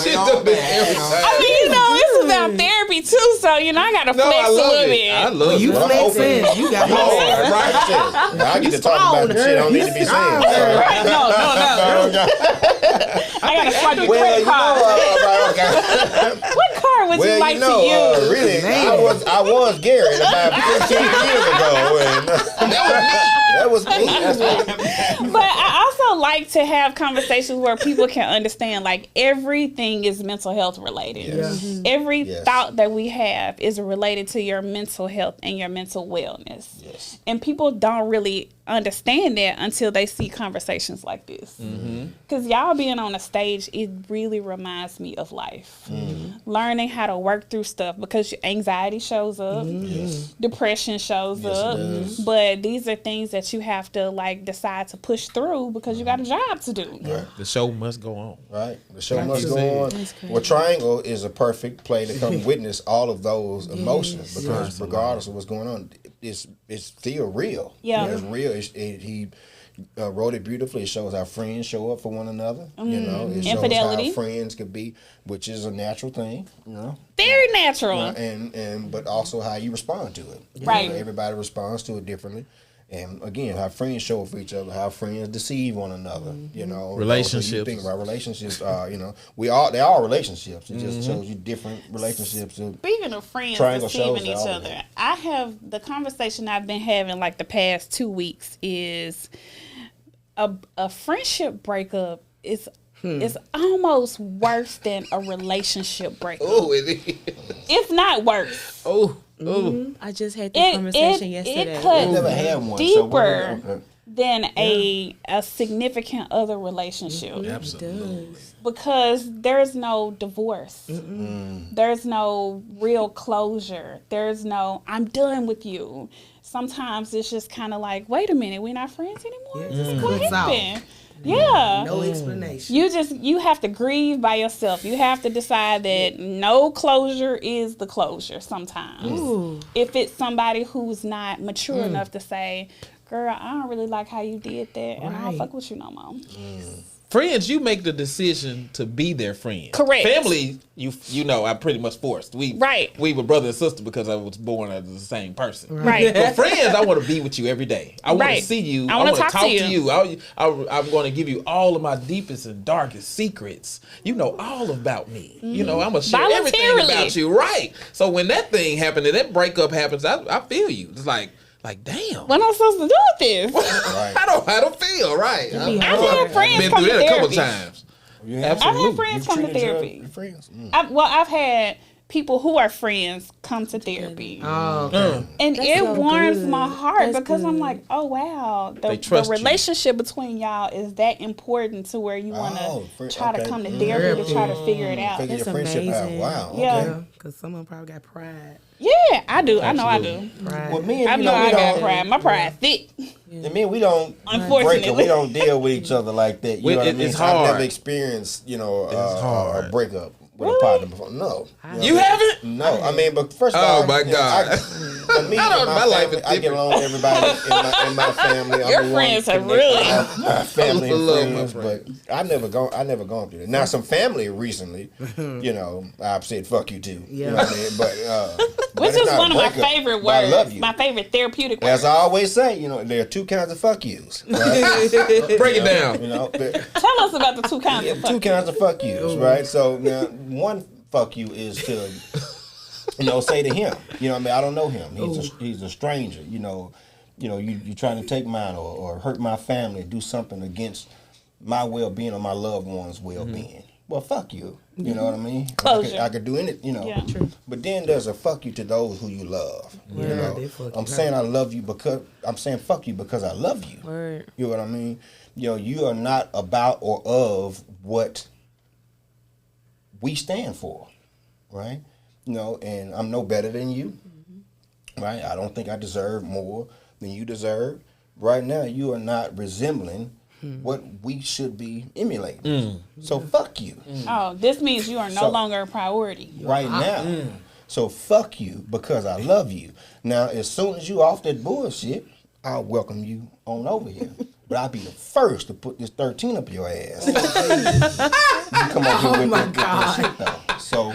B: She does this every time.
A: I mean, it's about therapy too, so I gotta flex a little bit.
B: I love
E: You
B: it.
E: flexing. You got
C: Right. I get to talk about the shit I don't need to be saying.
A: Right? No. I gotta swipe your credit card. What card would you like to use?
C: Really, I was Gary about 15 years ago. That was me.
A: But I also like to have conversations where people can understand, like, everything is mental health related.
C: Yes.
A: Every thought that we have is related to your mental health and your mental wellness.
C: Yes.
A: And people don't really understand that until they see conversations like this. Because y'all being on a stage, it really reminds me of life. Learning how to work through stuff, because anxiety shows up, depression shows up, but these are things that you have to decide to push through because you got a job to do.
C: Right.
B: The show must go on.
C: Right. The show must go on. Well, Triangle is a perfect play to come witness all of those emotions because regardless of what's going on, it's still real.
A: Yeah.
C: It's real. He wrote it beautifully. It shows how friends show up for one another. It shows
A: Infidelity.
C: how friends could be, which is a natural thing.
A: Very natural.
C: But also how you respond to it.
A: Right.
C: Everybody responds to it differently. And again, how friends show up for each other, how friends deceive one another,
B: Relationships.
C: So you think about relationships, they are relationships. It just shows you different relationships.
A: Speaking of friends
C: Triangle
A: deceiving
C: shows
A: each
C: all
A: other,
C: that.
A: I have the conversation I've been having the past 2 weeks is a friendship breakup is almost worse than a relationship breakup.
B: Oh, it is.
A: It's not worse.
D: I just had that conversation yesterday.
A: It cuts
C: never had one.
A: deeper than a significant other relationship.
B: Absolutely.
A: Because there's no divorce. There's no real closure. There's no, I'm done with you. Sometimes it's just kind of like, wait a minute, we're not friends anymore? What happened? Yeah.
E: No explanation.
A: You have to grieve by yourself. You have to decide that no closure is the closure sometimes. If it's somebody who's not mature enough to say, girl, I don't really like how you did that and I don't fuck with you no more.
B: Friends, you make the decision to be their friend.
A: Correct.
B: Family, you know, I'm pretty much forced. We were brother and sister because I was born as the same person.
A: Right.
B: But friends, I want to be with you every day. I want to see you. I want to talk to you. I'm going to give you all of my deepest and darkest secrets. You know all about me. You know, I'm going to share everything about you. Right. So when that thing happened and that breakup happens, I feel you. It's like, damn.
A: What am I supposed to do with this?
C: Right.
B: I don't feel right.
A: I've had friends come to therapy.
B: Been through that a couple times.
C: Yeah,
A: I've had friends come to therapy.
C: Your friends?
A: I've had people who are friends come to therapy.
E: Oh, okay.
A: And
D: That's
A: it
D: so
A: warms
D: good.
A: my heart
D: That's
A: because I'm
D: good.
A: like, oh wow,
B: They
A: the
B: trust you.
A: relationship between y'all is that important to where you want to try to come to therapy to try to figure it out.
C: Figure your
D: That's
C: friendship out.
D: amazing.
C: Wow.
A: Yeah.
C: Okay.
E: Yeah, because some of them probably got pride.
A: Yeah, I do. I know I do.
E: Pride.
C: Well, me and
A: I
C: you
A: know I
C: we
A: got
C: don't.
A: pride. My pride thick.
C: And me, we don't
A: Unfortunately.
C: break up. We don't deal with each other like that. You know what I mean?
B: It's
C: I've
B: hard.
C: never experienced, a
B: hard.
C: breakup with a partner before. No.
B: You haven't?
C: No. I mean, but first of
B: Oh,
C: all,
B: my God.
C: For me,
B: I don't-
C: and
B: my life
C: family,
B: is
C: I get along with everybody in my family.
A: Your
C: I'm the
A: friends
C: one
A: have
C: connected
A: really-
C: to my family
B: I
C: and
B: love my
C: friends, but I never gone through that. Now, some family recently, I've said fuck you too. You know what I mean? But
A: Which
C: it's
A: is
C: not a
A: one of my
C: breakup,
A: favorite
C: but I love
A: words.
C: you.
A: My favorite therapeutic
C: As
A: word.
C: I always say, there are two kinds of fuck yous. Right?
B: Break it down.
A: Tell us about the two kinds of
C: Two kinds of fuck yous, right? So now, one fuck you is to, say to him, I don't know him. He's a stranger. You trying to take mine or hurt my family, do something against my well-being or my loved one's well-being. Well, fuck you. You know what I mean?
A: Closure.
C: I could do anything,
A: Yeah. True.
C: But then there's a fuck you to those who you love.
E: they fucking
C: I'm saying I love you because I'm saying fuck you because I love you.
D: Word.
C: You know what I mean? You are not about or of what we stand for, right? And I'm no better than you, right? I don't think I deserve more than you deserve. Right now, you are not resembling what we should be emulating. So fuck you.
A: Oh, this means you are no longer a priority.
C: Right now. So fuck you because I love you. Now, as soon as you off that bullshit, I'll welcome you on over here. But I'll be the first to put this 13 up your ass. You come over here with that shit though. So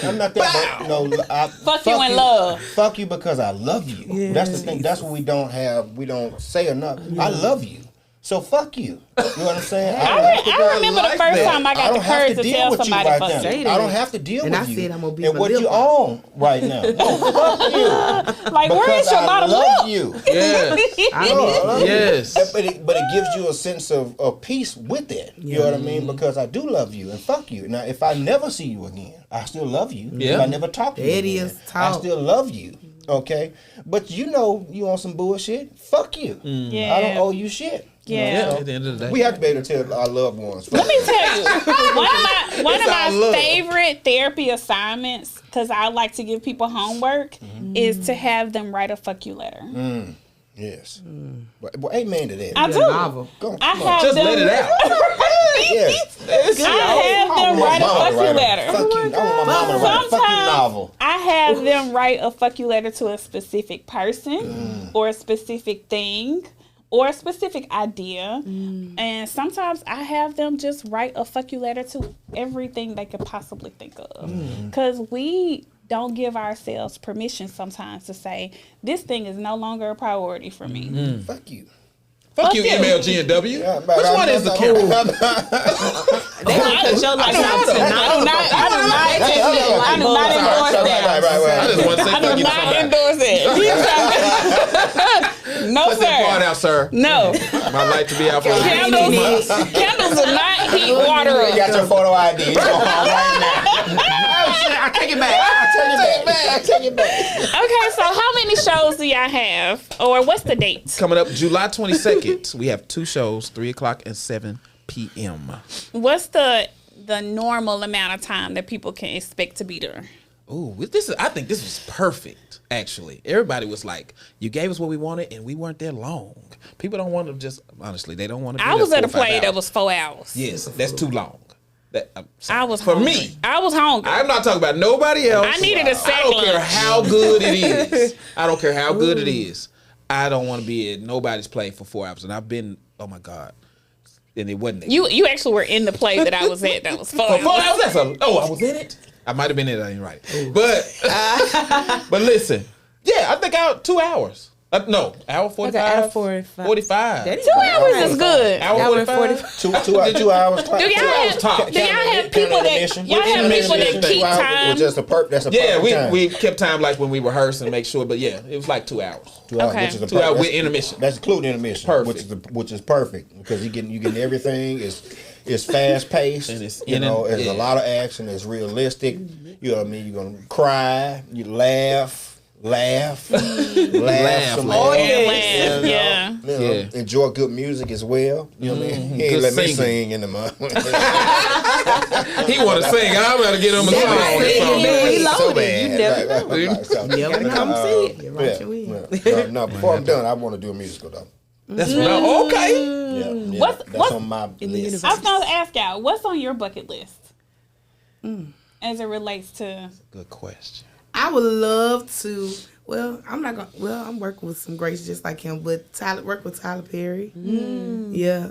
C: I'm not that. But,
A: Fuck you in love.
C: Fuck you because I love you. That's the thing. That's what we don't have. We don't say enough. I love you. So fuck you. You know what I'm saying?
A: I remember the first time I got the courage to tell somebody fuck you.
C: I don't have to deal
E: And
C: with
E: I
C: you.
E: said I'm gonna be
C: and
E: my
C: what
E: lip
C: you
E: one.
C: own right now. No, fuck you.
A: Like, where is your
C: I
A: bottom
C: love
A: lip?
C: you.
B: Yes. Yes.
C: But it gives you a sense of peace with it. You know what I mean? Because I do love you and fuck you. Now, if I never see you again, I still love you.
B: Yeah.
C: If I never talk to you
E: It
C: again,
E: is
C: I
E: talk.
C: still love you. Okay? But you on some bullshit. Fuck you.
A: Yeah.
C: I don't owe you shit.
A: Yeah.
B: At the end of the day.
C: We have to be able to tell our loved ones.
A: Let me tell you, one of
C: It's our
A: my
C: love.
A: favorite therapy assignments, because I like to give people homework, is to have them write a fuck you letter.
C: Yes. Well, amen to that.
A: I do.
E: Novel.
C: Go,
A: I
C: come on.
A: have
B: Just
A: them,
B: let it out.
C: Yes.
A: I have them write a fuck you letter.
C: Fuck you. I want my mama to write a fuck you novel.
A: I have them write a fuck you letter to a specific person or a specific thing or a specific idea. And sometimes I have them just write a fuck you letter to everything they could possibly think of. Because we don't give ourselves permission sometimes to say, this thing is no longer a priority for me.
C: Fuck you.
B: Fuck you,
A: you.
B: MLG&W.
C: Yeah,
B: Which one is the count?
D: They gonna cut your life out tonight.
A: I do not endorse that.
C: Right.
B: I just want to say
A: I
B: fuck
A: do
B: you to
A: not
B: somebody.
A: endorse it. No,
B: Put that part
A: sir.
B: out, sir.
A: No.
B: My light to be out for a few months.
A: Candles do not heat water
C: You
A: up.
C: got your photo ID. It's going on right now. I take it back. I take it back.
A: Okay, so how many shows do y'all have? Or what's the date?
B: Coming up July 22nd, we have 2 shows, 3 o'clock and 7 p.m.
A: What's the normal amount of time that people can expect to be there?
B: Ooh, I think this was perfect, actually. Everybody was like, you gave us what we wanted, and we weren't there long. People don't want to just, honestly, they don't want to be
A: I was
B: there
A: at a
B: 4 or 5
A: play that
B: hours.
A: was 4 hours.
B: Yes, that's too long.
A: I was
B: For
A: hungry.
B: me.
A: I was hungry.
B: I'm not talking about nobody else.
A: I needed a sack
B: I don't care
A: lunch.
B: how good it is. I don't care how good it is. I don't want to be at nobody's play for 4 hours. And I've been, oh my God, and it wasn't.
A: You actually were in the play that I was at. That was fun.
B: For 4 hours. I was in it. I might have been in it. I didn't write it. But listen, yeah, I think 2 hours. No, hour 45.
D: Hour 45.
B: 45.
A: 2 hours is good.
B: Hour 45.
C: 2 hours.
A: Do y'all have people that keep time?
C: Just that's a
B: Yeah,
C: time.
B: we kept time like when we rehearsed and make sure. But yeah, it was like 2 hours.
C: 2 hours,
A: Okay.
C: which is
B: 2 hours with intermission.
C: That's including intermission.
B: Perfect.
C: Which is perfect because you getting everything. It's fast paced.
B: And it's
C: there's a lot of action. It's realistic. You know what I mean? You're gonna cry. You laugh. Laugh.
B: Laugh.
A: Yeah.
C: Enjoy good music as well. You know what I mean? He ain't
B: Good
C: let me
B: singing.
C: sing in the month.
B: He want to sing. I'm going to get him a song.
E: Never come see it. Right you in.
C: No, before I'm done, I want to do a musical though.
B: That's okay.
C: Yeah,
A: What's
C: on my list.
A: I was going to ask y'all, what's on your bucket list as it relates to?
B: Good question.
E: I would love to. Well, I'm not gonna. Well, I'm working with some greats just like him, but work with Tyler Perry. Yeah,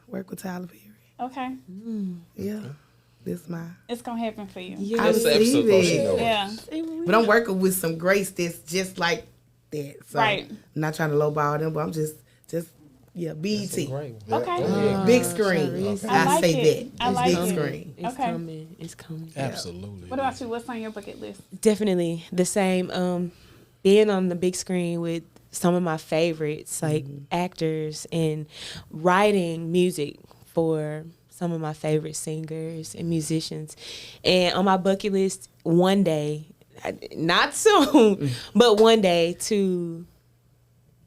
E: work with Tyler Perry.
A: Okay.
E: Yeah, this my.
A: It's going to happen for you.
E: I
B: That's the
E: receive
B: episode.
E: it.
A: Yeah.
E: But I'm working with some greats that's just like that. So
A: Right.
E: I'm not trying to lowball them, but I'm just BET.
B: Great.
A: Okay.
E: Big screen.
D: Charisse.
A: I like
E: say
A: it.
E: that.
A: I like
E: Big
A: it.
E: screen.
D: It's
A: Okay.
D: coming. It's coming.
B: Absolutely.
A: What about you? What's on your bucket list?
D: Definitely the same. Being on the big screen with some of my favorites, like actors, and writing music for some of my favorite singers and musicians. And on my bucket list, one day, not soon, but one day to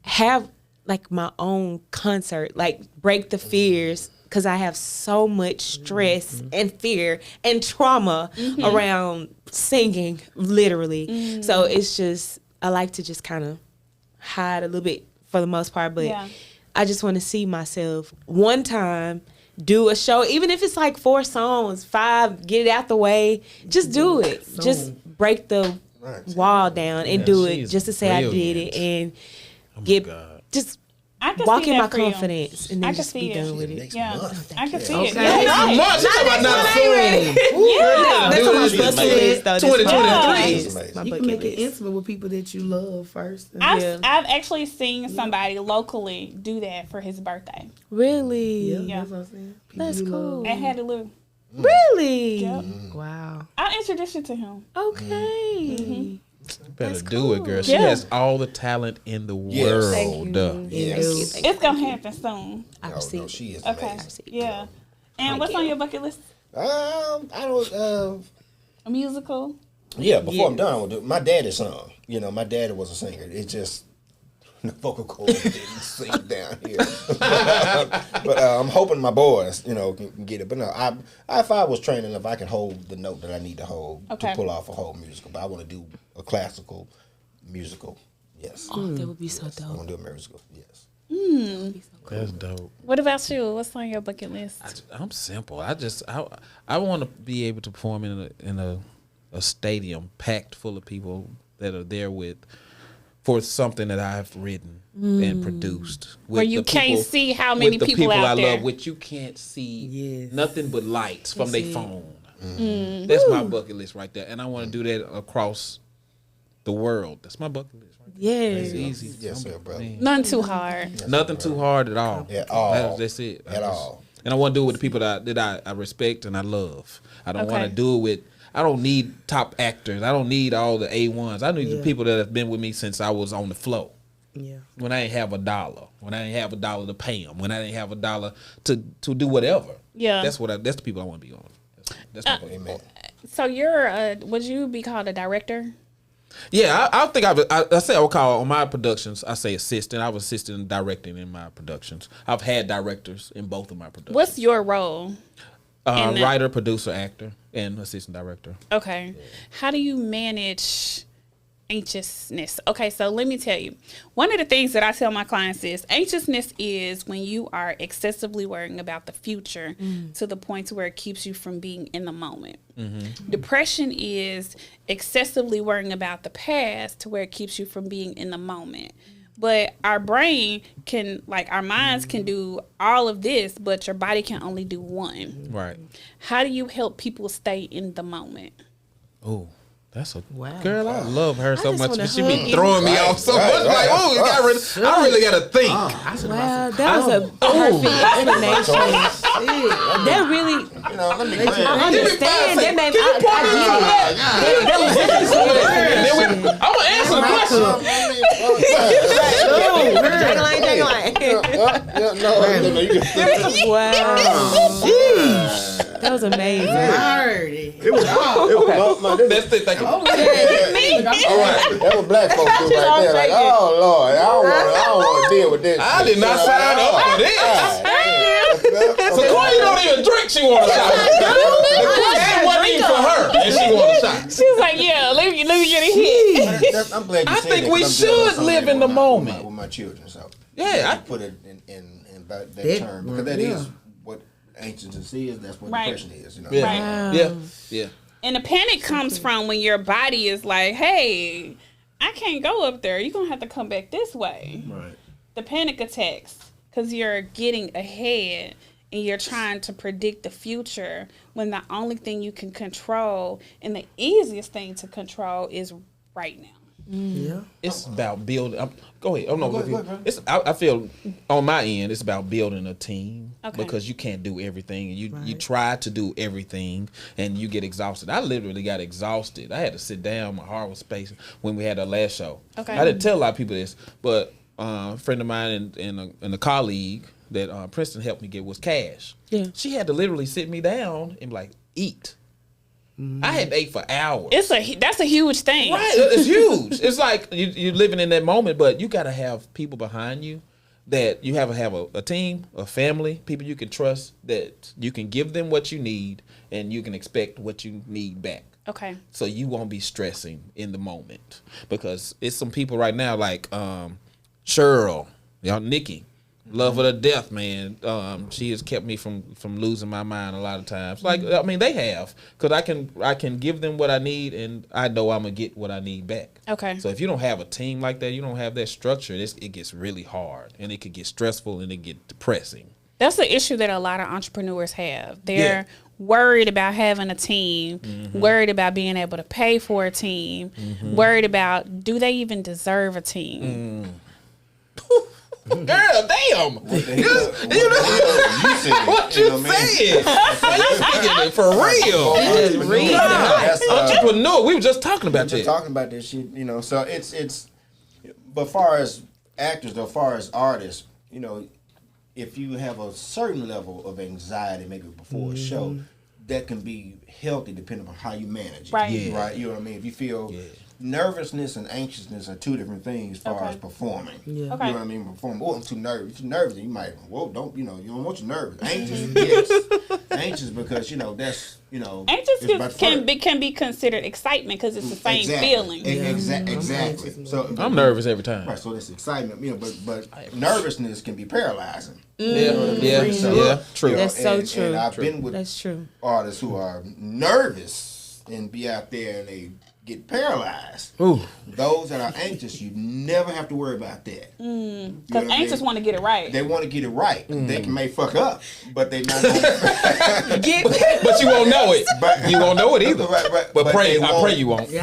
D: have like my own concert, like break the fears, because I have so much stress and fear and trauma around singing, literally. So it's just, I like to just kind of hide a little bit for the most part, but I just want to see myself one time do a show, even if it's like 4 songs, 5, get it out the way, just do it. Just break the wall down and do it, just to say I did it and just
A: I can
D: walk
A: see
D: in
A: that
D: my
A: for you.
D: confidence and
A: I
D: then
A: can
D: just be
A: see it.
D: done with it.
A: Yeah, I can see it.
E: Okay.
A: Yeah, right.
D: That's on my
C: She's
D: bucket
C: amazing.
D: list, though.
B: 2023.
C: She's amazing.
D: My
E: You
D: bucket
E: can make it
D: list.
E: intimate with people that you love first.
A: I've actually seen somebody locally do that for his birthday.
D: Really?
A: Yeah.
E: That's what I'm saying. People
D: That's
E: you love.
D: cool.
A: At Hattie Lou.
D: Really?
A: Yep.
E: Wow.
A: I'll introduce you to him.
D: Okay.
B: Better do it, girl. She
A: Yeah.
B: has all the talent in the
C: Yes.
B: world.
D: Thank you.
C: Yes.
A: It's gonna happen soon.
D: I
C: No,
D: received
C: no,
D: it.
C: she is
A: Okay.
C: amazing.
A: Yeah. And what's on your bucket list?
C: I don't.
A: A musical?
C: Yeah, before I'm done, my daddy sung. You know, my daddy was a singer. It just the vocal cords didn't sing down here. but I'm hoping my boys, can get it. But no, if I was training, if I can hold the note that I need to hold
A: Okay.
C: to pull off a whole musical, but I want to do a classical musical. Yes.
D: Oh, that would be so
C: I
D: dope.
C: want to do a musical. Yes.
B: That's dope.
A: What about you? What's on your bucket list?
B: I'm simple. I want to be able to perform in a stadium packed full of people that are there for something that I've written and produced. With
A: Where you
B: the
A: can't
B: people-
A: see how many
B: with the
A: people out
B: I
A: there.
B: love, which you can't see
E: Yes.
B: nothing but lights from their
D: it.
B: phone.
A: Mm.
B: That's my bucket list right there, and I want to do that across the world. That's my bucket list right there. It's
D: Yeah.
B: easy.
C: Yes, sir, brother.
A: None too hard.
B: Nothing too hard at all.
C: At all.
B: That's it.
C: At all.
B: And I want to do it with the people that I respect and I love. I don't want
A: Okay.
B: to do it with. I don't need top actors. I don't need all the A1s. I need the people that have been with me since I was on the floor.
E: Yeah.
B: When I ain't have $1. When I ain't have $1 to pay them. When I didn't have $1 to do whatever.
A: Yeah.
B: That's the people I want to be on. That's my
C: Amen.
A: So you're would you be called a director?
B: Yeah, I think I say I would call on my productions. I say assistant. I was assistant and directing in my productions. I've had directors in both of my productions.
A: What's your role? in the-
B: Writer, producer, actor, and assistant director.
A: Okay. How do you manage anxiousness? Okay, so let me tell you. One of the things that I tell my clients is anxiousness is when you are excessively worrying about the future to the point where it keeps you from being in the moment. Depression is excessively worrying about the past to where it keeps you from being in the moment. But our brain can, like our minds can do all of this, but your body can only do one.
B: Right.
A: How do you help people stay in the moment?
B: Oh, that's a
D: Wow.
B: girl. I love her so
D: just
B: much,
D: wanna
B: but she
D: hug
B: be
D: you.
B: throwing me off so much. Like, oh, I really got to think.
D: Wow, that was a perfect explanation. That really,
C: You know, let me
D: I understand. That made
B: Can you point me to that?
D: I
B: I'm gonna answer the question.
D: Wow. That was amazing.
E: I heard it.
C: It was
B: That's the thing.
C: all right. That was black folks do right there. Like, oh Lord, I don't want to deal with this.
B: I did not sign up for this. Sequoia don't even drink. She want a shot. The question wasn't even for her, and she want a shot.
A: She was like, "Yeah, let me get a hit."
C: I'm glad you
B: I
C: said
B: think
C: that,
B: we
C: 'cause I'm
B: should
C: dealing
B: live
C: with
B: in the
C: something
B: moment.
C: with my children. So
B: Yeah,
C: I put it in that term because that is what anxiousness is. That's what
A: Right.
C: depression is. You know.
B: Yeah.
A: Right.
B: Yeah.
A: And the panic comes from when your body is like, "Hey, I can't go up there. You're gonna have to come back this way."
C: Right.
A: The panic attacks because you're getting ahead and you're trying to predict the future when the only thing you can control and the easiest thing to control is right now.
E: Yeah.
B: It's about building. Go ahead. Oh no,
C: Go ahead, bro.
B: I feel on my end, it's about building a team
A: Okay.
B: because you can't do everything, and you try to do everything, and you get exhausted. I literally got exhausted. I had to sit down. My heart was spacing when we had our last show.
A: Okay.
B: I didn't tell a lot of people this, but a friend of mine and a colleague that Princeton helped me get was Cash.
D: Yeah.
B: She had to literally sit me down and be like, eat. I had ate for hours.
A: That's a huge thing.
B: Right, it's huge. It's like you're living in that moment, but you got to have people behind you that you have a team, a family, people you can trust that you can give them what you need and you can expect what you need back.
A: Okay.
B: So you won't be stressing in the moment because it's some people right now like Cheryl, Nikki. Love her to death, man. She has kept me from losing my mind a lot of times. Like, I mean, they have, because I can give them what I need, and I know I'm gonna get what I need back.
A: Okay.
B: So if you don't have a team like that, you don't have that structure. It gets really hard, and it could get stressful, and it get depressing.
A: That's the issue that a lot of entrepreneurs have. They're worried about having a team, worried about being able to pay for a team, worried about do they even deserve a team.
B: Girl, damn!
C: You said
B: What you saying? You speaking it for real? Entrepreneur. We were just talking about
C: Just
B: that.
C: talking about this shit, you know. So it's, but far as actors, though, far as artists, you know, if you have a certain level of anxiety, maybe before a show, that can be healthy depending on how you manage it.
A: Right.
B: Yeah.
C: Right. You know what I mean? If you feel nervousness and anxiousness are two different things as far as performing.
E: Yeah.
A: Okay.
C: You know what I mean? Performing. Oh, I'm too nervous. If you're nervous, you might. Well, you don't want you nervous. Anxious, yes. Anxious because that's
A: Anxious can be considered excitement because it's the same feeling.
C: Exactly. So
B: I'm nervous every time.
C: Right, so this excitement, but nervousness can be paralyzing.
B: Yeah, true.
D: That's so true.
C: And I've been with
D: That's true.
C: artists who are nervous and be out there and they get paralyzed.
B: Ooh.
C: Those that are anxious, you never have to worry about that.
A: Because anxious want to get it right.
C: They want to get it right. They may fuck up, but they not going
B: But you won't know it. You won't know it either.
C: Right.
B: But pray, I pray you won't.
C: freeze.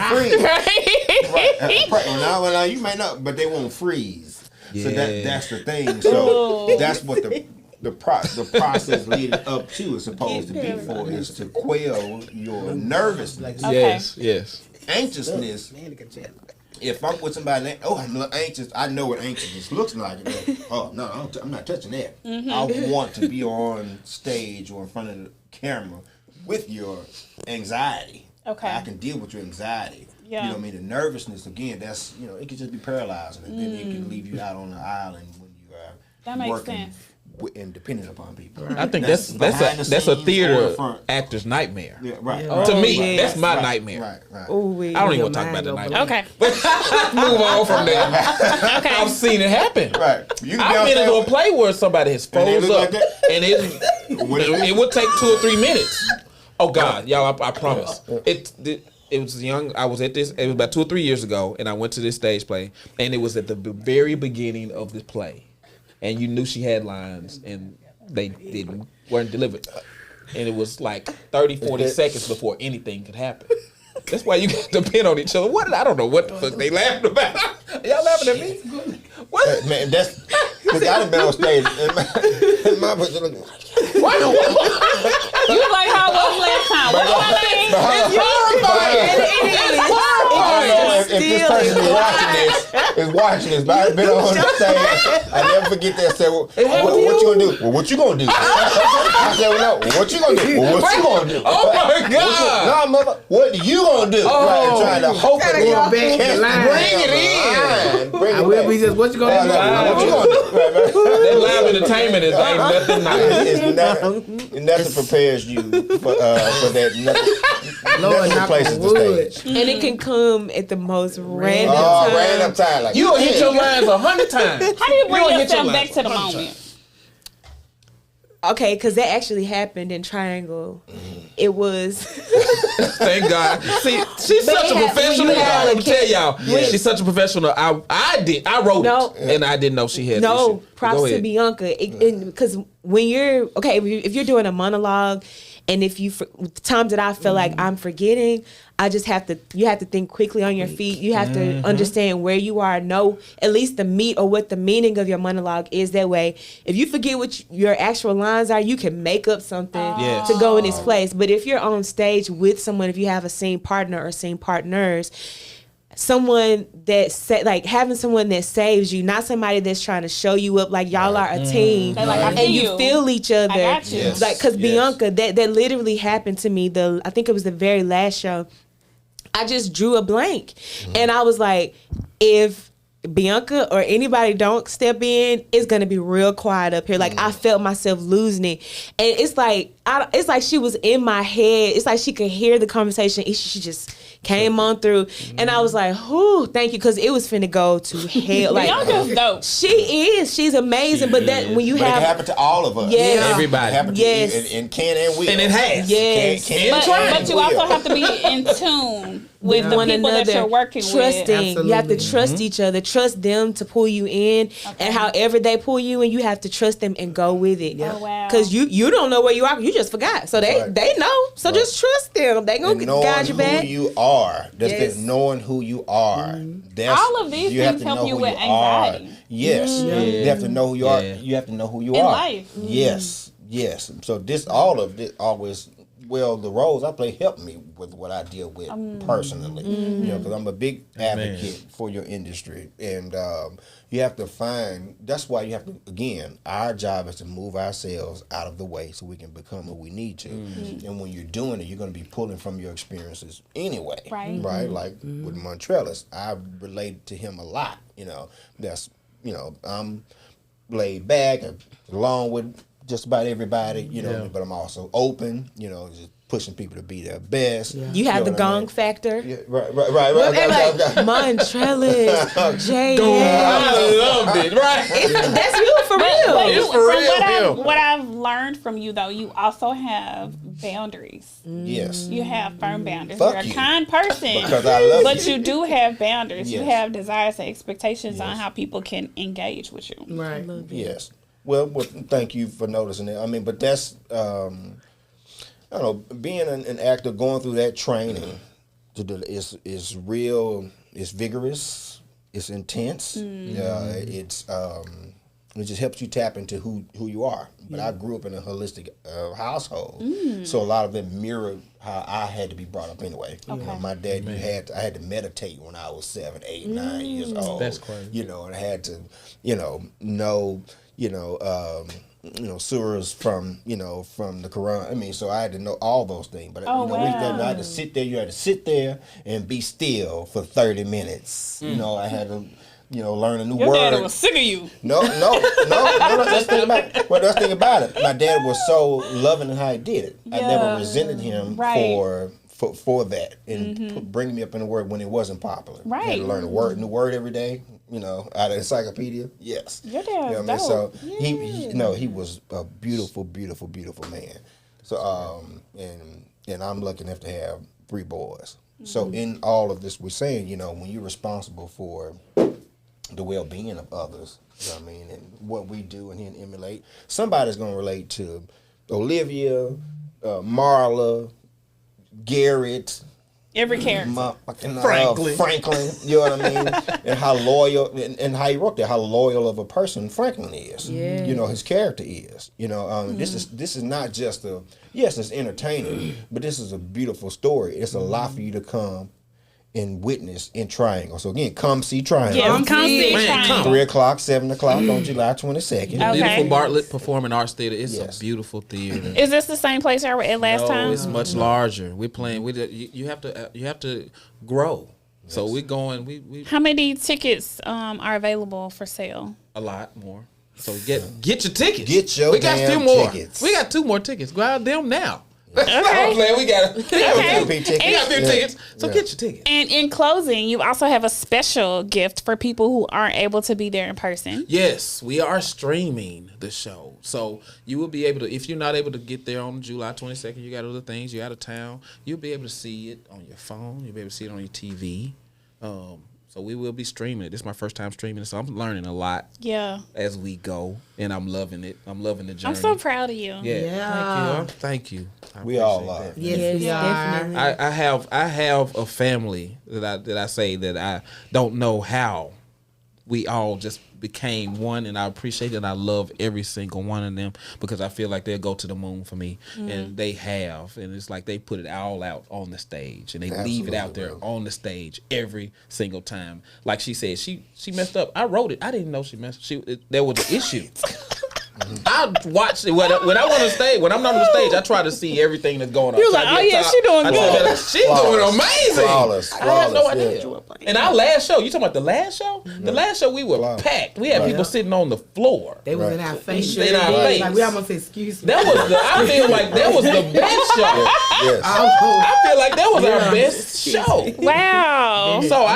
C: Well, now you may not, but they won't freeze. So that's the thing. So that's what the process leading up to is supposed to be for, is to quell your nervousness.
A: Okay.
B: Yes.
C: Anxiousness. If I'm with somebody, I'm a little anxious, I know what anxiousness looks like. Oh no, I'm not touching that. I want to be on stage or in front of the camera with your anxiety.
A: Okay.
C: I can deal with your anxiety.
A: Yeah.
C: You know what I mean? The nervousness, again, that's, it can just be paralyzing, and then it can leave you out on the island when you are
A: That makes
C: working
A: sense.
C: and dependent upon people.
B: I think
C: That's
B: that's
C: behind the
B: a
C: scenes or
B: theater
C: in front.
B: actor's nightmare.
C: Yeah, right.
B: To me,
D: yeah.
B: that's my nightmare.
C: Right.
D: Ooh,
B: I don't even want to talk about that nightmare.
A: Okay.
B: Move on from that.
A: Okay.
B: I've seen it happen.
C: Right. You can
B: I've
C: be
B: been
C: on
B: into a play where somebody has
C: And they
B: froze
C: look
B: up,
C: like that?
B: and it would take 2 or 3 minutes. Oh God, y'all! I promise. it was young. I was at this. It was about 2 or 3 years ago, and I went to this stage play, and it was at the very beginning of the play, and you knew she had lines, and they weren't delivered, and it was like 30, 40 seconds before anything could happen. That's why you got to depend on each other. I don't know what the fuck they laughing about. Y'all laughing at me? What?
C: Man, that's because I done been on stage. And my
A: You was like how it was last time. What's my name?
C: I don't know if this person is watching this, but I've been on the stage. I never forget that. I said, well, what you gonna do? Well, what you gonna do? I said, well, no, what you gonna do? Well, what you gonna do?
B: Oh my God!
C: No, mother, what you gonna do?
E: Oh,
C: trying to hope it
E: go back the line.
C: Bring it in. Bring
E: I
C: it
E: will
C: back.
E: be just what you gonna do?
C: What you gonna do?
B: That live entertainment is ain't nothing nice.
C: It nothing prepares you for that. Nothing places the stage.
D: And it can come at the most random
C: Oh,
D: time.
C: random time. Like,
B: You hit your lines 100 times.
A: How do you bring
B: gonna hit
A: yourself
B: your
A: back
B: lines
A: to the
B: 100
A: moment?
B: times.
D: Okay, because that actually happened in Triangle. It was.
B: Thank God. See, she's
D: But
B: such a
D: it has-
B: professional.
D: when you have
B: Let
D: a
B: me tell
D: kid-
B: y'all, she's such a professional. I wrote
D: No.
B: it, and I didn't know she had.
D: No,
B: this shit.
D: props
B: Go
D: to
B: ahead.
D: Bianca. Because when you're okay, if you're doing a monologue, and if you the times that I feel like I'm forgetting, I just have to. You have to think quickly on your feet. You have to understand where you are. Know at least the meat or what the meaning of your monologue is. That way, if you forget what your actual lines are, you can make up something
B: Yes.
D: to go in its place. But if you're on stage with someone, if you have a scene partner or scene partners, someone that like having someone that saves you, not somebody that's trying to show you up. Like y'all are a team,
A: They like, I
D: and
A: feel
D: you
A: you.
D: feel each other.
A: I got you.
B: Yes.
D: Like, cause
B: Yes.
D: Bianca, that literally happened to me. I think it was the very last show. I just drew a blank, and I was like, if Bianca or anybody don't step in, it's gonna be real quiet up here. Like I felt myself losing it, and it's like she was in my head. It's like she could hear the conversation. She just came on through, and I was like, "Whoo, thank you," because it was finna go to hell. Like
A: Bianca's dope.
D: she's amazing. But that when you
C: But it can
D: have
C: happen to all of us.
D: Yes.
C: It
B: Everybody.
C: happen to
D: Yes.
C: you and can and will.
B: And it has.
D: Yes.
C: Can
A: But you also have to be in tune with the
D: one
A: people
D: another,
A: that you're working
D: trusting.
A: with.
D: You have to
E: Absolutely.
D: trust each other, trust them to pull you in, and however they pull you in, you have to trust them and go with it.
A: Oh, wow.
D: Because you don't know where you are, you just forgot. So they know. So just trust them. They gonna
C: And knowing
D: guide you back.
C: who you are. That's
D: Yes.
C: knowing who you are. That's,
A: All of these
C: have
A: things
C: to
A: help
C: know
A: you
C: who
A: with
C: are.
A: anxiety.
C: Yes. You have to know who you are.
B: Yeah.
C: You have to know who you
A: In
C: are.
A: life.
C: Yes. Yes. So all of this always, well, the roles I play help me with what I deal with personally. You know, because I'm a big advocate for your industry. And you have to find, that's why you have to, again, our job is to move ourselves out of the way so we can become what we need to. And when you're doing it, you're going to be pulling from your experiences anyway.
A: Right.
C: Right? Like with Montrellis, I relate to him a lot. You know, that's, you know, I'm laid back along with just about everybody, you know, but I'm also open, you know, just pushing people to be their best.
D: You have the
C: know what I
D: gong
C: mean?
D: factor.
C: Yeah, right.
D: And like Montrellis, Jay.
B: I loved it. Right.
D: That's you for real.
A: But
B: It's
A: you,
B: for
A: from
B: real.
A: what I've learned from you, though, you also have boundaries.
C: Yes.
A: You have firm boundaries.
C: Fuck
A: You're a
C: you.
A: kind person,
C: Because I love
A: but
C: you.
A: you do have boundaries. You
C: Yes.
A: have desires and expectations on how people can engage with you.
E: Right.
C: Yes. Well, thank you for noticing that. I mean, but that's, I don't know, being an actor, going through that training is real, it's vigorous, it's intense. It just helps you tap into who you are. But I grew up in a holistic household, so a lot of it mirrored how I had to be brought up anyway. You know, my dad, I had to meditate when I was 7, 8, 9 years old.
B: That's crazy.
C: You know, and I had to, know surahs from the Quran. I mean, so I had to know all those things. But
A: Oh,
C: I had
A: wow.
C: to sit there. You had to sit there and be still for 30 minutes. You know, I had to, learn a new
A: Your
C: word.
A: dad was sick of you.
C: No. That's the thing about it. Well, that's the thing about it. My dad was so loving in how he did it. I never
A: Yeah.
C: resented him
A: Right.
C: for that and bringing me up in the word when it wasn't popular. I had
A: Right.
C: to learn a new word every day. Out of encyclopedia. Yes.
A: Your dad's
C: You know what I mean? So
A: dope.
C: he was a beautiful, beautiful, beautiful man. So and I'm lucky enough to have 3 boys. So in all of this, we're saying, when you're responsible for the well-being of others, you know what I mean, and what we do and then emulate, somebody's going to relate to Olivia, Marla, Garrett,
A: Every character.
C: Franklin, you know what I mean? And how loyal, and how he wrote that, how loyal of a person Franklin is.
D: Yeah.
C: His character is. This is not just yes, it's entertaining, but this is a beautiful story. It's a lot for you to come and witness in Triangle. So again, come see Triangle.
A: Yeah, come see Triangle.
C: 3 o'clock, 7 o'clock on July 22nd.
A: Okay.
B: Beautiful Bartlett Performing Arts Theater. It's
C: Yes.
B: a beautiful theater.
A: Is this the same place y'all were at last time?
B: No, it's much larger. We're playing. You have to grow. Yes. So we're going. We
A: How many tickets are available for sale?
B: a lot more. So get your tickets.
C: Get your
B: we got
C: damn
B: 2 more.
C: tickets.
B: We got 2 more tickets. Go out them now.
A: Okay.
B: I'm playing. We got a
A: Okay.
B: few tickets. So get your tickets.
A: And in closing, you also have a special gift for people who aren't able to be there in person.
B: Yes, we are streaming the show. So you will be able to, if you're not able to get there on July 22nd, you got other things, you're out of town, you'll be able to see it on your phone, you'll be able to see it on your TV. So we will be streaming it. This is my first time streaming it, so I'm learning a lot as we go, and I'm loving it. I'm loving the journey.
A: I'm so proud of you.
B: Yeah. Thank you. I
C: We all
B: appreciate
C: are.
B: that.
E: Yes, we are.
D: Definitely.
B: I have a family that I say that I don't know how we all just became one, and I appreciate it. And I love every single one of them because I feel like they'll go to the moon for me, and they have, and it's like they put it all out on the stage, and they leave it out there on the stage every single time. Like she said, she messed up. I wrote it. I didn't know she messed. There was an issue. I watch it when I want to stage. When I'm not on the stage, I try to see everything that's going on.
A: You're like, oh yeah, she doing good.
B: She's doing amazing.
C: Flawless.
B: I had no idea.
C: Yeah.
B: And our last show, you talking about the last show? The last show we were packed. We had people sitting on the floor.
E: They was in our face.
B: In our face.
E: Like we almost said, excuse me.
B: That was I feel like that was the best show.
C: Yes.
B: I feel like that was our best show.
A: Wow.
B: So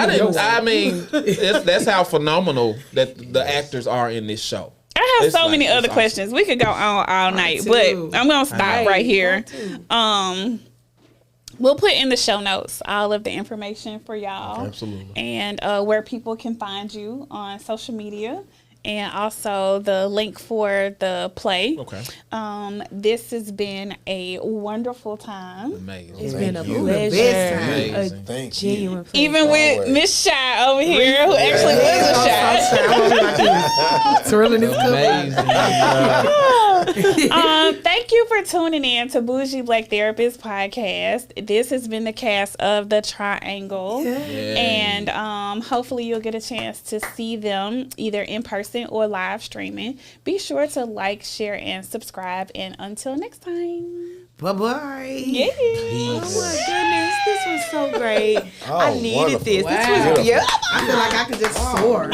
B: that's how phenomenal that the actors are in this show.
A: I have
B: It's
A: so
B: like-
A: many
B: it's
A: other
B: awesome.
A: questions. We could go on all night,
E: too.
A: but I'm gonna stop right here.
D: Mine
A: We'll put in the show notes all of the information for y'all.
B: Absolutely.
A: And where people can find you on social media, and also the link for the play.
B: Okay.
A: This has been a wonderful time.
B: Amazing.
D: It's
C: Thank
D: been a
C: you.
D: pleasure.
B: Amazing.
D: A
C: Thank you.
D: genuine pleasure.
A: Even with
C: Always.
A: Miss Shy over here, who actually was a Shy.
E: Twirling his cup.
B: Amazing.
A: Thank you for tuning in to Bougie Black Therapist Podcast. This has been the cast of The Triangle. And hopefully you'll get a chance to see them either in person or live streaming. Be sure to like, share, and subscribe. And until next time.
E: Bye-bye.
A: Yeah.
D: Oh my goodness, this was so great.
C: Oh,
D: I needed
C: wonderful.
D: this. This
E: Wow.
D: was, yeah.
E: I feel like I could just soar.